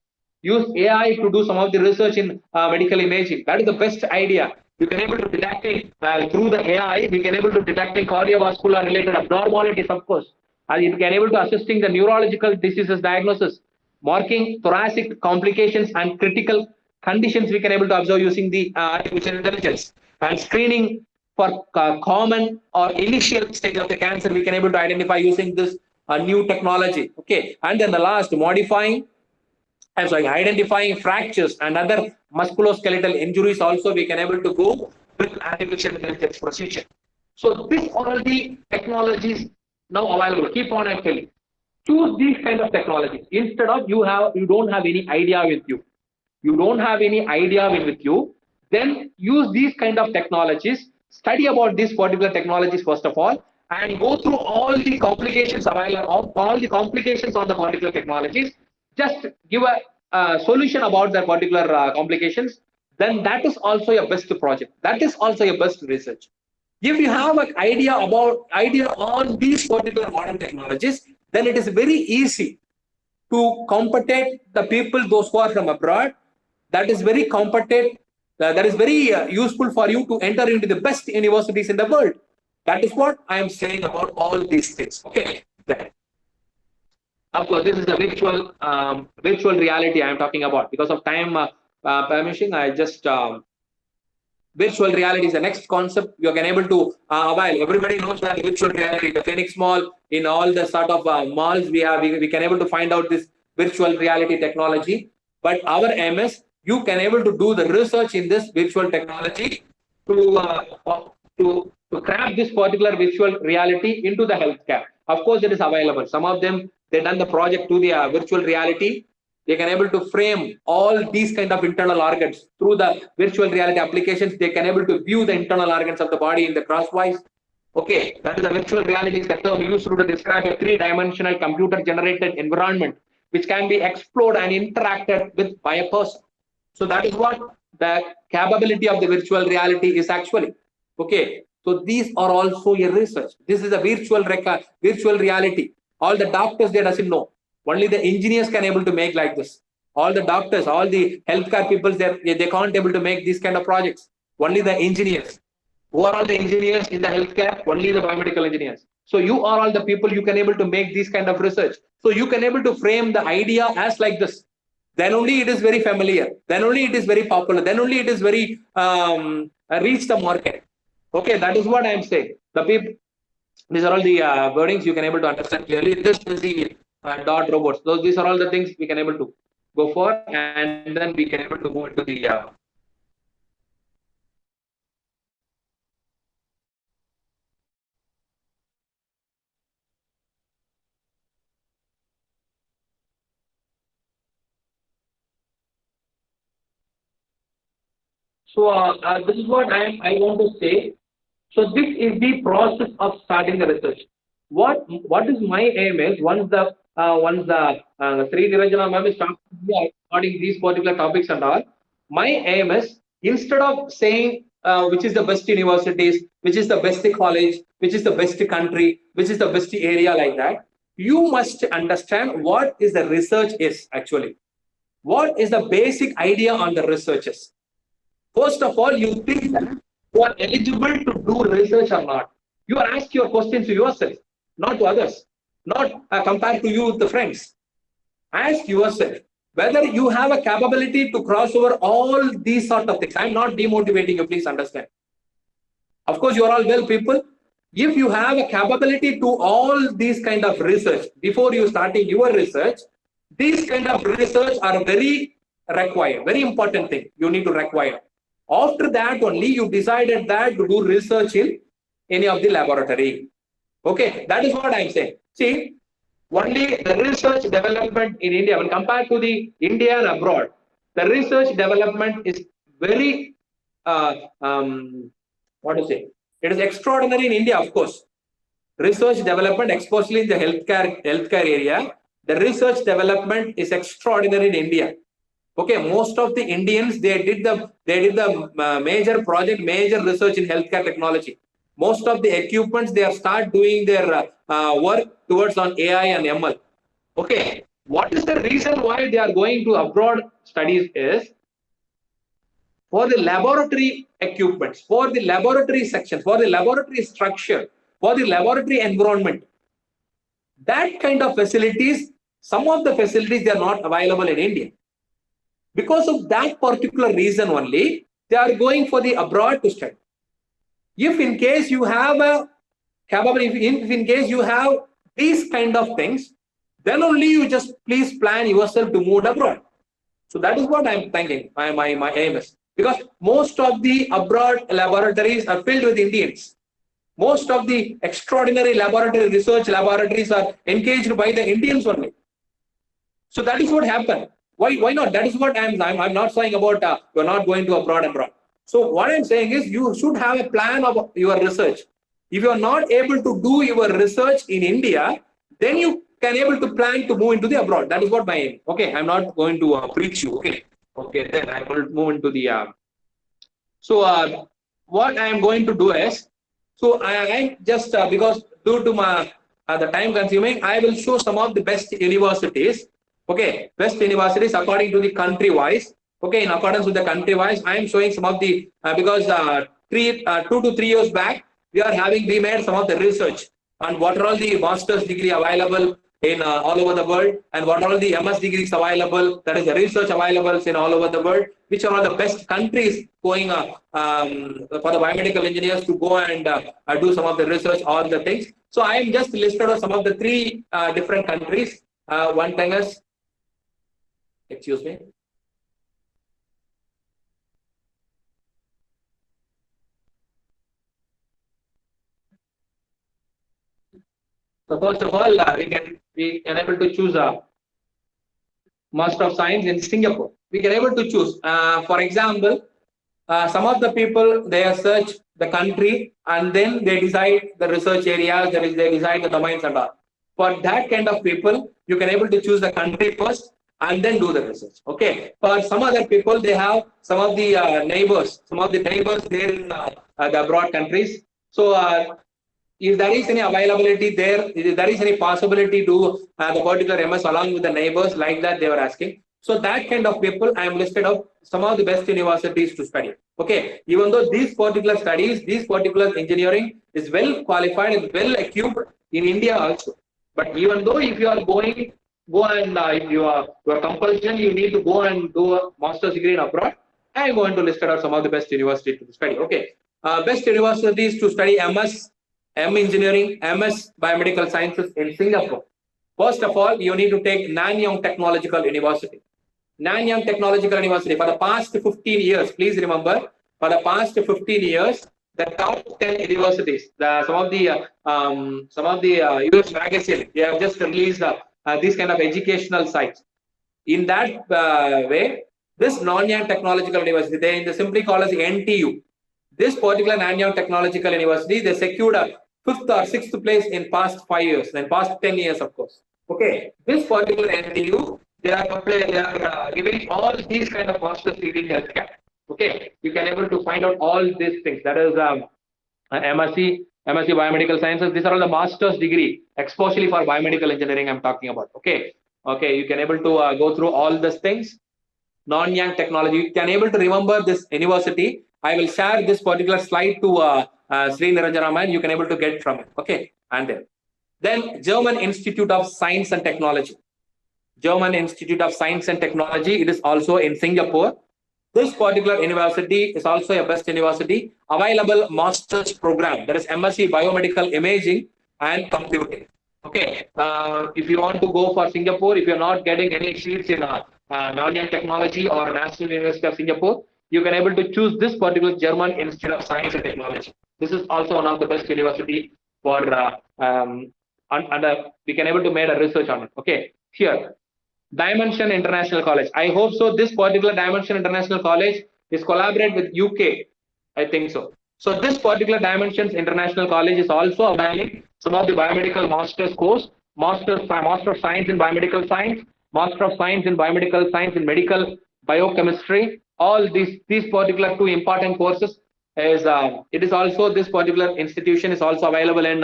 Use AI to do some of the research in medical imaging. That is the best idea. You can able to detecting through the AI. We can able to detecting cardiovascular related abnormalities, of course. And you can able to assisting the neurological diseases diagnosis, marking thoracic complications and critical conditions. We can able to observe using the artificial intelligence, and screening for common or initial stage of the cancer. We can able to identify using this new technology. Okay, and then the last identifying fractures and other musculoskeletal injuries also we can able to go with artificial intelligence procedure. So these are all the technologies now available. Keep on actually choose these kind of technologies instead of you don't have any idea with you. You don't have any idea with you. Then use these kind of technologies. Study about these particular technologies first of all, and go through all the complications available, all the complications on the particular technologies. Just give a solution about the particular complications. Then that is also your best project. That is also your best research. If you have an idea on these particular modern technologies, then it is very easy to compete the people, those who are from abroad. That is very competitive. That is very useful for you to enter into the best universities in the world. That is what I am saying about all these things. Okay. Then, of course, this is the virtual reality I am talking about. Because of time permission, I just virtual reality is the next concept you can able to avail. Everybody knows that virtual reality, the Phoenix Mall, in all the sort of malls we have, we can able to find out this virtual reality technology. But our aim is you can able to do the research in this virtual technology to craft this particular virtual reality into the healthcare. Of course, it is available. Some of them, they done the project to the virtual reality. They can able to frame all these kind of internal organs through the virtual reality applications. They can able to view the internal organs of the body in the crosswise. Okay, that is the virtual reality sector used to describe a three-dimensional computer-generated environment which can be explored and interacted with by a person. So that is what the capability of the virtual reality is actually. Okay, so these are also your research. This is a virtual reality. All the doctors, they doesn't know. Only the engineers can able to make like this. All the doctors, all the healthcare people, they can't able to make these kind of projects. Only the engineers. Who are all the engineers in the healthcare? Only the biomedical engineers. So you are all the people you can able to make these kind of research. So you can able to frame the idea as like this. Then only it is very familiar. Then only it is very popular. Then only it is very reach the market. Okay, that is what I am saying. The people, these are all the wordings you can able to understand clearly. This is the dot robots. So these are all the things we can able to go for, and then we can able to move into the So this is what I want to say. So this is the process of starting the research. What is my aim is once the Sri Niranjana ma'am is starting these particular topics and all, my aim is instead of saying which is the best universities, which is the best college, which is the best country, which is the best area like that, you must understand what is the research is actually. What is the basic idea on the researches? First of all, you think that you are eligible to do research or not. You are ask your questions to yourself, not to others, not compared to you with the friends. Ask yourself whether you have a capability to cross over all these sort of things. I'm not demotivating you, please understand. Of course, you are all well people. If you have a capability to all these kind of research before you starting your research, these kind of research are very required, very important thing you need to require. After that only you decided that to do research in any of the laboratory. Okay, that is what I'm saying. See, only the research development in India, when compared to the India and abroad, the research development is very, what to say? It is extraordinary in India, of course. Research development, especially in the healthcare area, the research development is extraordinary in India. Okay, most of the Indians they did the major project, major research in healthcare technology. Most of the equipments they have start doing their work towards on AI and ML. Okay, what is the reason why they are going to abroad studies is for the laboratory equipments, for the laboratory sections, for the laboratory structure, for the laboratory environment. That kind of facilities, some of the facilities they are not available in India. Because of that particular reason only, they are going for the abroad to study. If in case you have a capability, if in case you have these kind of things, then only you just please plan yourself to move abroad. So that is what I'm thinking, my aim is. Because most of the abroad laboratories are filled with Indians. Most of the extraordinary laboratory research laboratories are engaged by the Indians only. So that is what happened. Why not? That is what I'm not saying about you're not going to abroad. So what I'm saying is you should have a plan of your research. If you're not able to do your research in India, then you can able to plan to move into the abroad. That is what my aim. Okay, I'm not going to preach you. Okay, then I will move into the. What I am going to do is, so I just because due to my the time consuming, I will show some of the best universities. Okay, best universities according to the country wise. Okay, in accordance with the country wise, I am showing some of the because 2 to 3 years back we made some of the research on what are all the master's degree available in all over the world and what are all the MS degrees available, that is the research available in all over the world, which are all the best countries going for the biomedical engineers to go and do some of the research, all the things. So I am just listed on some of the 3 different countries. One thing is, excuse me. So first of all, we can able to choose a Master of Science in Singapore. We can able to choose. For example, some of the people they search the country and then they decide the research areas. They decide the domains and all. For that kind of people, you can able to choose the country first and then do the research. Okay. For some other people, they have some of the neighbors. Some of the neighbors there in the abroad countries. So if there is any availability there, if there is any possibility to the particular MS along with the neighbors, like that they were asking. So that kind of people, I am listed of some of the best universities to study. Okay, even though these particular studies, these particular engineering is well qualified and well equipped in India also. But even though if you are go and if you are compulsion, you need to go and do a master's degree in abroad, I am going to list out some of the best universities to study. Okay, best universities to study MS. M Engineering, MS Biomedical Sciences in Singapore. First of all, you need to take Nanyang Technological University. Nanyang Technological University for the past 15 years, please remember, for the past 15 years, the top 10 universities, some of the US magazine, they have just released these kind of educational sites. In that way, this Nanyang Technological University, they simply call as NTU. This particular Nanyang Technological University, they secured a 5th or 6th place in past 5 years, and past 10 years, of course. Okay, this particular NTU, they are giving all these kind of master's degree in healthcare. Okay, you can able to find out all these things. That is MSc MSc Biomedical Sciences. These are all the master's degree, especially for biomedical engineering I'm talking about. Okay. Okay. You can able to go through all these things. Nanyang Technology. You can able to remember this university. I will share this particular slide to Sri Niranjana. You can able to get from it. Okay. And then German Institute of Science and Technology. German Institute of Science and Technology. It is also in Singapore. This particular university is also a best university. Available master's program. That is MSc Biomedical Imaging and Computing. Okay. If you want to go for Singapore, if you're not getting any seats in Nanyang Technology or National University of Singapore, you can able to choose this particular German Institute of Science and Technology. This is also one of the best university for we can able to make a research on it. Okay. Here. Dimension International College. I hope so. This particular Dimension International College is collaborate with UK. I think so. So this particular Dimensions International College is also availing some of the biomedical master's course, Master of Science in Biomedical Science, Master of Science in Biomedical Science in Medical Biochemistry. All these particular two important courses is it is also this particular institution is also available in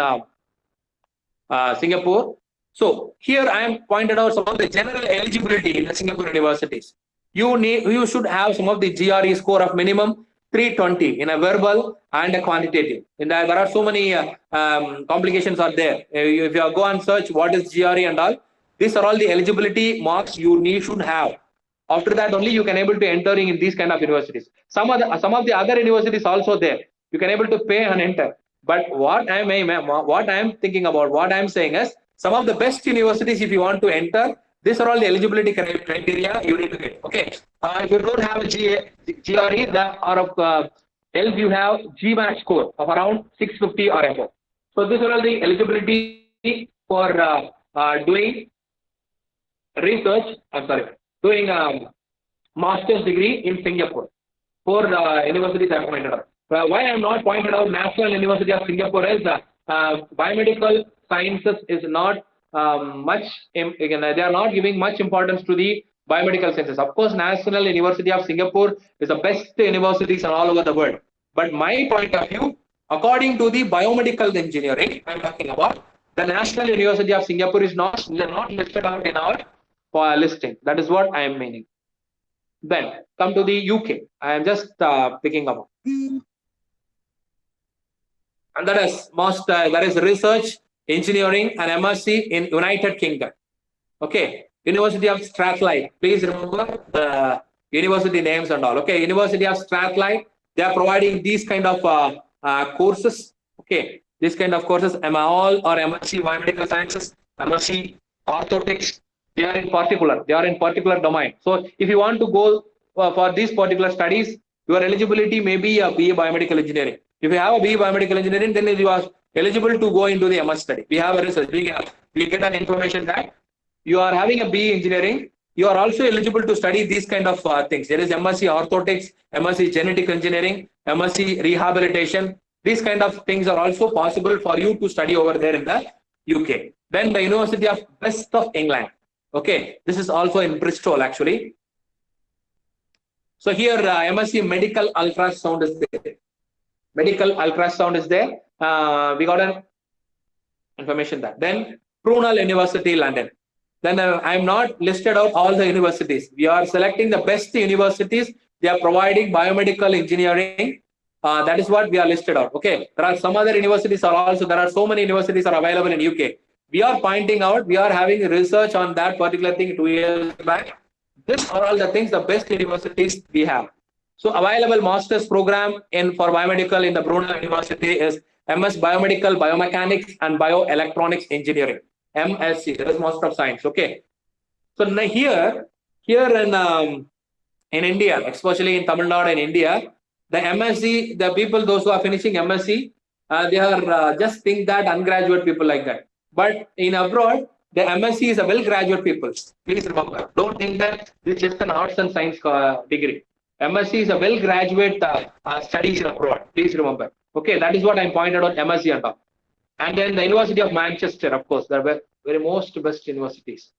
Singapore. So here I am pointed out some of the general eligibility in the Singapore universities. You should have some of the GRE score of minimum 320 in a verbal and a quantitative. There are so many complications are there. If you go and search what is GRE and all, these are all the eligibility marks you should have. After that only you can able to entering in these kind of universities. Some of the other universities also there. You can able to pay and enter. But what I am thinking about, what I am saying is, some of the best universities, if you want to enter, these are all the eligibility criteria you need to get. Okay. If you don't have a GRE, else you have GMAT score of around 650 or above. So these are all the eligibility for doing research. Doing master's degree in Singapore. For universities I pointed out. Why I am not pointed out National University of Singapore is biomedical sciences is not they are not giving much importance to the biomedical sciences. Of course, National University of Singapore is the best universities all over the world. But my point of view, according to the biomedical engineering, I'm talking about, the National University of Singapore is not listed out in our listing. That is what I am meaning. Then come to the UK. I am just picking up. And that is research, engineering and MSc in United Kingdom. Okay. University of Strathclyde. Please remember the university names and all. Okay. University of Strathclyde. They are providing these kind of courses. Okay. This kind of courses, all or MSc Biomedical Sciences, MSc Orthotics. They are in particular domain. So if you want to go for these particular studies, your eligibility may be a BA Biomedical Engineering. If you have a BA Biomedical Engineering, then you are eligible to go into the MS study. We have a research. We get an information that you are having a BA Engineering. You are also eligible to study these kind of things. There is MSc Orthotics, MSc Genetic Engineering, MSc Rehabilitation. These kind of things are also possible for you to study over there in the UK. Then the University of West of England. Okay, this is also in Bristol actually. So here MSc Medical Ultrasound is there. Medical Ultrasound is there. We got an information that. Then Brunel University, London. Then I am not listed out all the universities. We are selecting the best universities. They are providing biomedical engineering. That is what we are listed out. Okay. There are some other universities are also. There are so many universities are available in UK. We are pointing out. We are having research on that particular thing 2 years back. These are all the things. The best universities we have. So available master's program for biomedical in the Brunel University is MS Biomedical, Biomechanics and Bioelectronics Engineering. MSc, that is Master of Science. Okay. So now here in India, especially in Tamil Nadu and India, the MSc, the people, those who are finishing MSc, they are just think that ungraduate people like that. But in abroad, the MSc is a well-graduate people. Please remember, don't think that this is just an arts and science degree. MSc is a well-graduate studies in abroad. Please remember. Okay, that is what I pointed out MSc and all. And then the University of Manchester, of course, the very most best universities.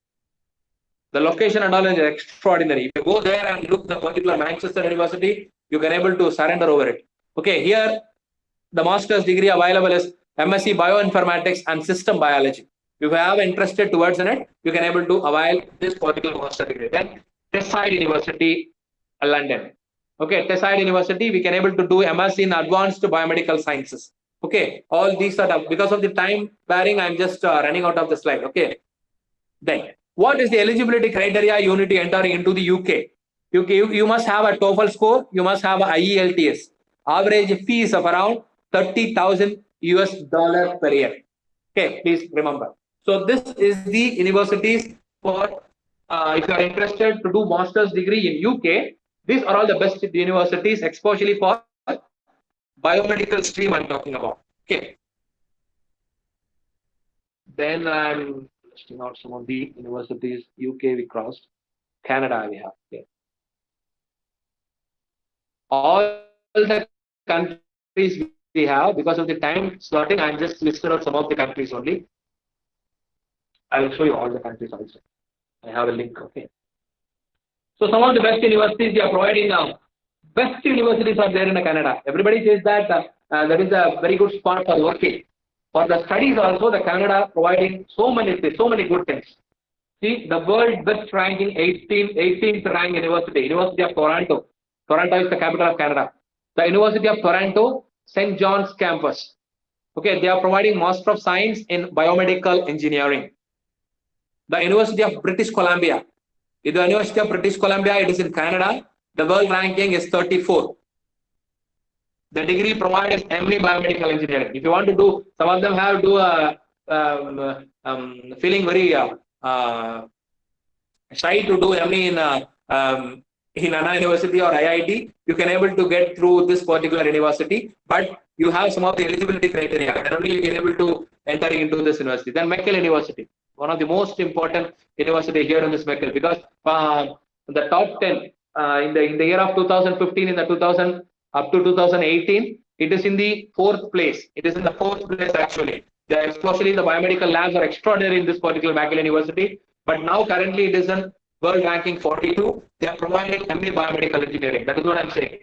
The location and all is extraordinary. If you go there and look the particular Manchester University, you can able to surrender over it. Okay, here the master's degree available is MSc Bioinformatics and System Biology. If you have interested towards it, you can able to avail this particular master degree. Then Teesside University, London. Okay, Teesside University, we can able to do MSc in Advanced Biomedical Sciences. Okay, all these are because of the time bearing, I'm just running out of the slide. Okay, then what is the eligibility criteria you need to enter into the UK? You must have a TOEFL score, you must have a IELTS. Average fees of around $30,000 per year. Okay, please remember. So this is the universities for if you are interested to do master's degree in UK. These are all the best universities, especially for biomedical stream I'm talking about. Okay. Then I'm listing out some of the universities. UK we crossed. Canada we have. Okay. All the countries we have, because of the time slotting, I'm just listed out some of the countries only. I will show you all the countries also. I have a link. Okay. So some of the best universities they are providing now. Best universities are there in Canada. Everybody says that that is a very good spot for working. For the studies also, the Canada providing so many good things. See, the world best ranking 18th rank university, University of Toronto. Toronto is the capital of Canada. The University of Toronto, St. John's campus. Okay, they are providing Master of Science in Biomedical Engineering. The University of British Columbia. The University of British Columbia, it is in Canada. The world ranking is 34. The degree provides ME Biomedical Engineering. If you want to do, some of them have to feeling very shy to do ME in Anna University or IIT. You can able to get through this particular university, but you have some of the eligibility criteria. And only you can able to enter into this university. Then McGill University, one of the most important university here in this McGill, because the top 10 in the year of 2015, in the 2000 up to 2018, it is in the 4th place. It is in the 4th place actually. Especially the biomedical labs are extraordinary in this particular McGill University. But now currently it is in world ranking 42. They are providing ME Biomedical Engineering. That is what I'm saying.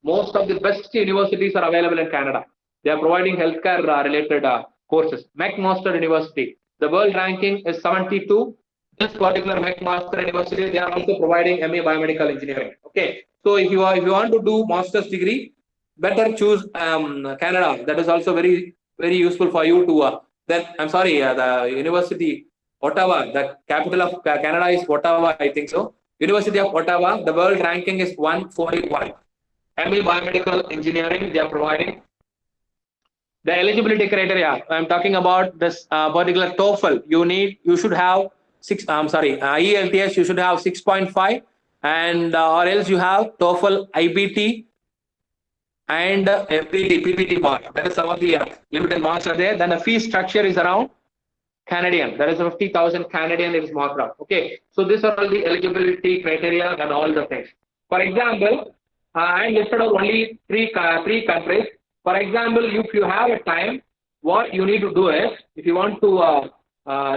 Most of the best universities are available in Canada. They are providing healthcare related courses. McMaster University. The world ranking is 72. This particular McMaster University, they are also providing ME Biomedical Engineering. Okay. So if you want to do master's degree, better choose Canada. That is also very useful for you to. Then I'm sorry, the University Ottawa. The capital of Canada is Ottawa, I think so. University of Ottawa. The world ranking is 141. ME Biomedical Engineering. They are providing. The eligibility criteria. I'm talking about this particular TOEFL. You should have IELTS. You should have 6.5. And or else you have TOEFL IBT and PPT mark. That is some of the limited marks are there. Then the fee structure is around Canadian. That is 50,000 Canadian. It is marked up. Okay. So these are all the eligibility criteria and all the things. For example, I listed out only three countries. For example, if you have a time, what you need to do is, if you want to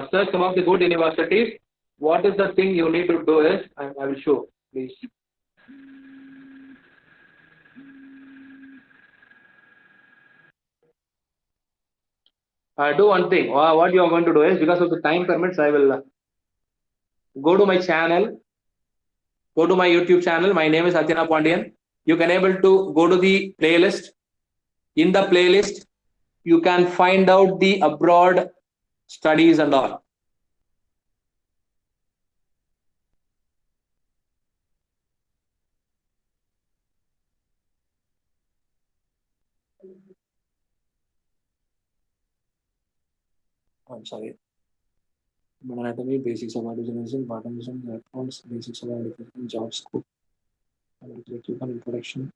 search some of the good universities, what is the thing you need to do is, I will show. Please. Do one thing. What you are going to do is, because of the time permits, I will go to my channel, go to my YouTube channel. My name is Satyana Pandian. You can able to go to the playlist. In the playlist, you can find out the abroad studies and all. I'm sorry. Anatomy, basics of artificial bottomism, platforms, basics of artificial job scope, introduction.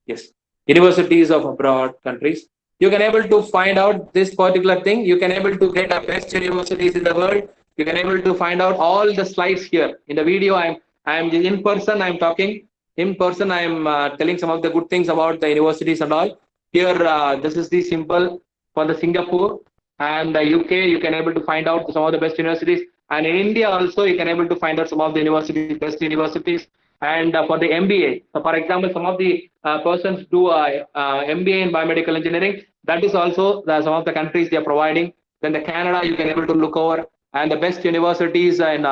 Yes. Universities of abroad countries. You can able to find out this particular thing. You can able to get the best universities in the world. You can able to find out all the slides here. In the video, I am in person. I'm talking in person. I am telling some of the good things about the universities and all. Here, this is the symbol for the Singapore. And the UK, you can able to find out some of the best universities. And in India also, you can able to find out some of the best universities. And for the MBA, so for example, some of the persons do MBA in biomedical engineering. That is also some of the countries they are providing. Then the Canada you can able to look over, and the best universities in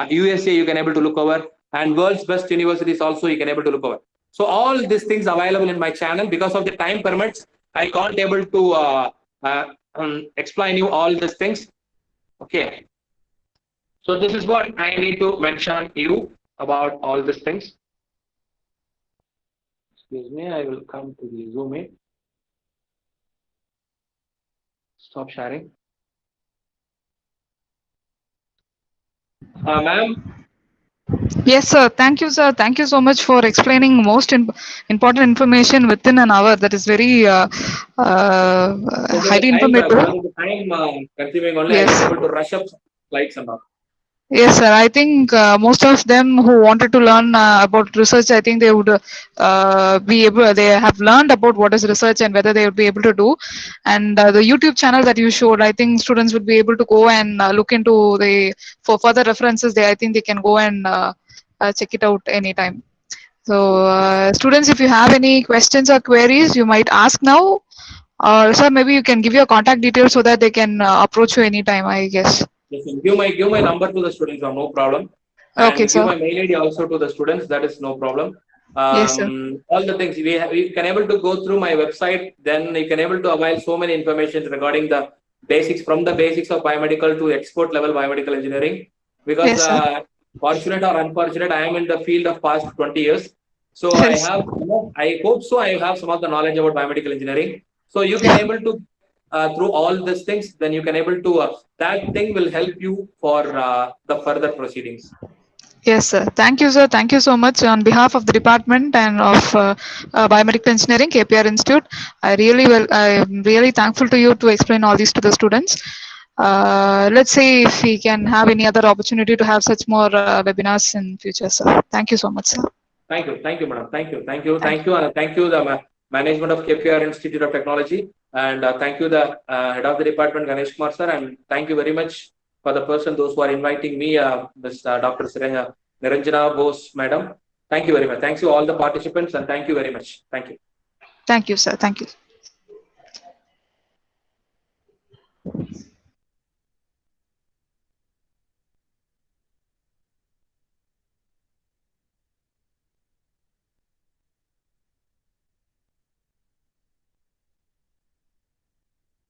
USA you can able to look over, and world's best universities also you can able to look over. So all these things available in my channel. Because of the time permits, I can't able to explain you all these things. Okay. So this is what I need to mention you about all these things. Excuse me, I will come to the Zoom in. Stop sharing. Ma'am. Yes, sir. Thank you, sir. Thank you so much for explaining most important information within an hour. That is very highly informative. The time consuming only, yes. I was able to rush up slides and all. Yes, sir. I think most of them who wanted to learn about research, I think they would be able. They have learned about what is research and whether they would be able to do. And the YouTube channel that you showed, I think students would be able to go and look into for further references. I think they can go and check it out anytime. So, students, if you have any questions or queries, you might ask now. Or sir, maybe you can give your contact details so that they can approach you anytime, I guess. Yes, give my number to the students, no problem. And okay, give my mail ID also to the students. That is no problem. Yes, sir. All the things we can able to go through my website. Then you can able to avail so many information regarding the basics, from the basics of biomedical to expert level biomedical engineering. Because yes, fortunate or unfortunate, I am in the field of past 20 years. So yes, I hope so. I have some of the knowledge about biomedical engineering. So you can able to through all these things, then you can able to that thing will help you for the further proceedings. Yes, sir. Thank you, sir. Thank you so much on behalf of the department and of Biomedical Engineering, KPR Institute. I am really thankful to you to explain all this to the students. Let's see if we can have any other opportunity to have such more webinars in future, sir. Thank you so much, sir. Thank you, madam. Thank you, the management of KPR Institute of Technology, and thank you the head of the department, Ganesh Kumar sir, and thank you very much for the person, those who are inviting me, Ms. Dr. Niranjana Bose, madam. Thank you very much. Thanks to all the participants, and thank you very much. Thank you. Thank you, sir. Thank you.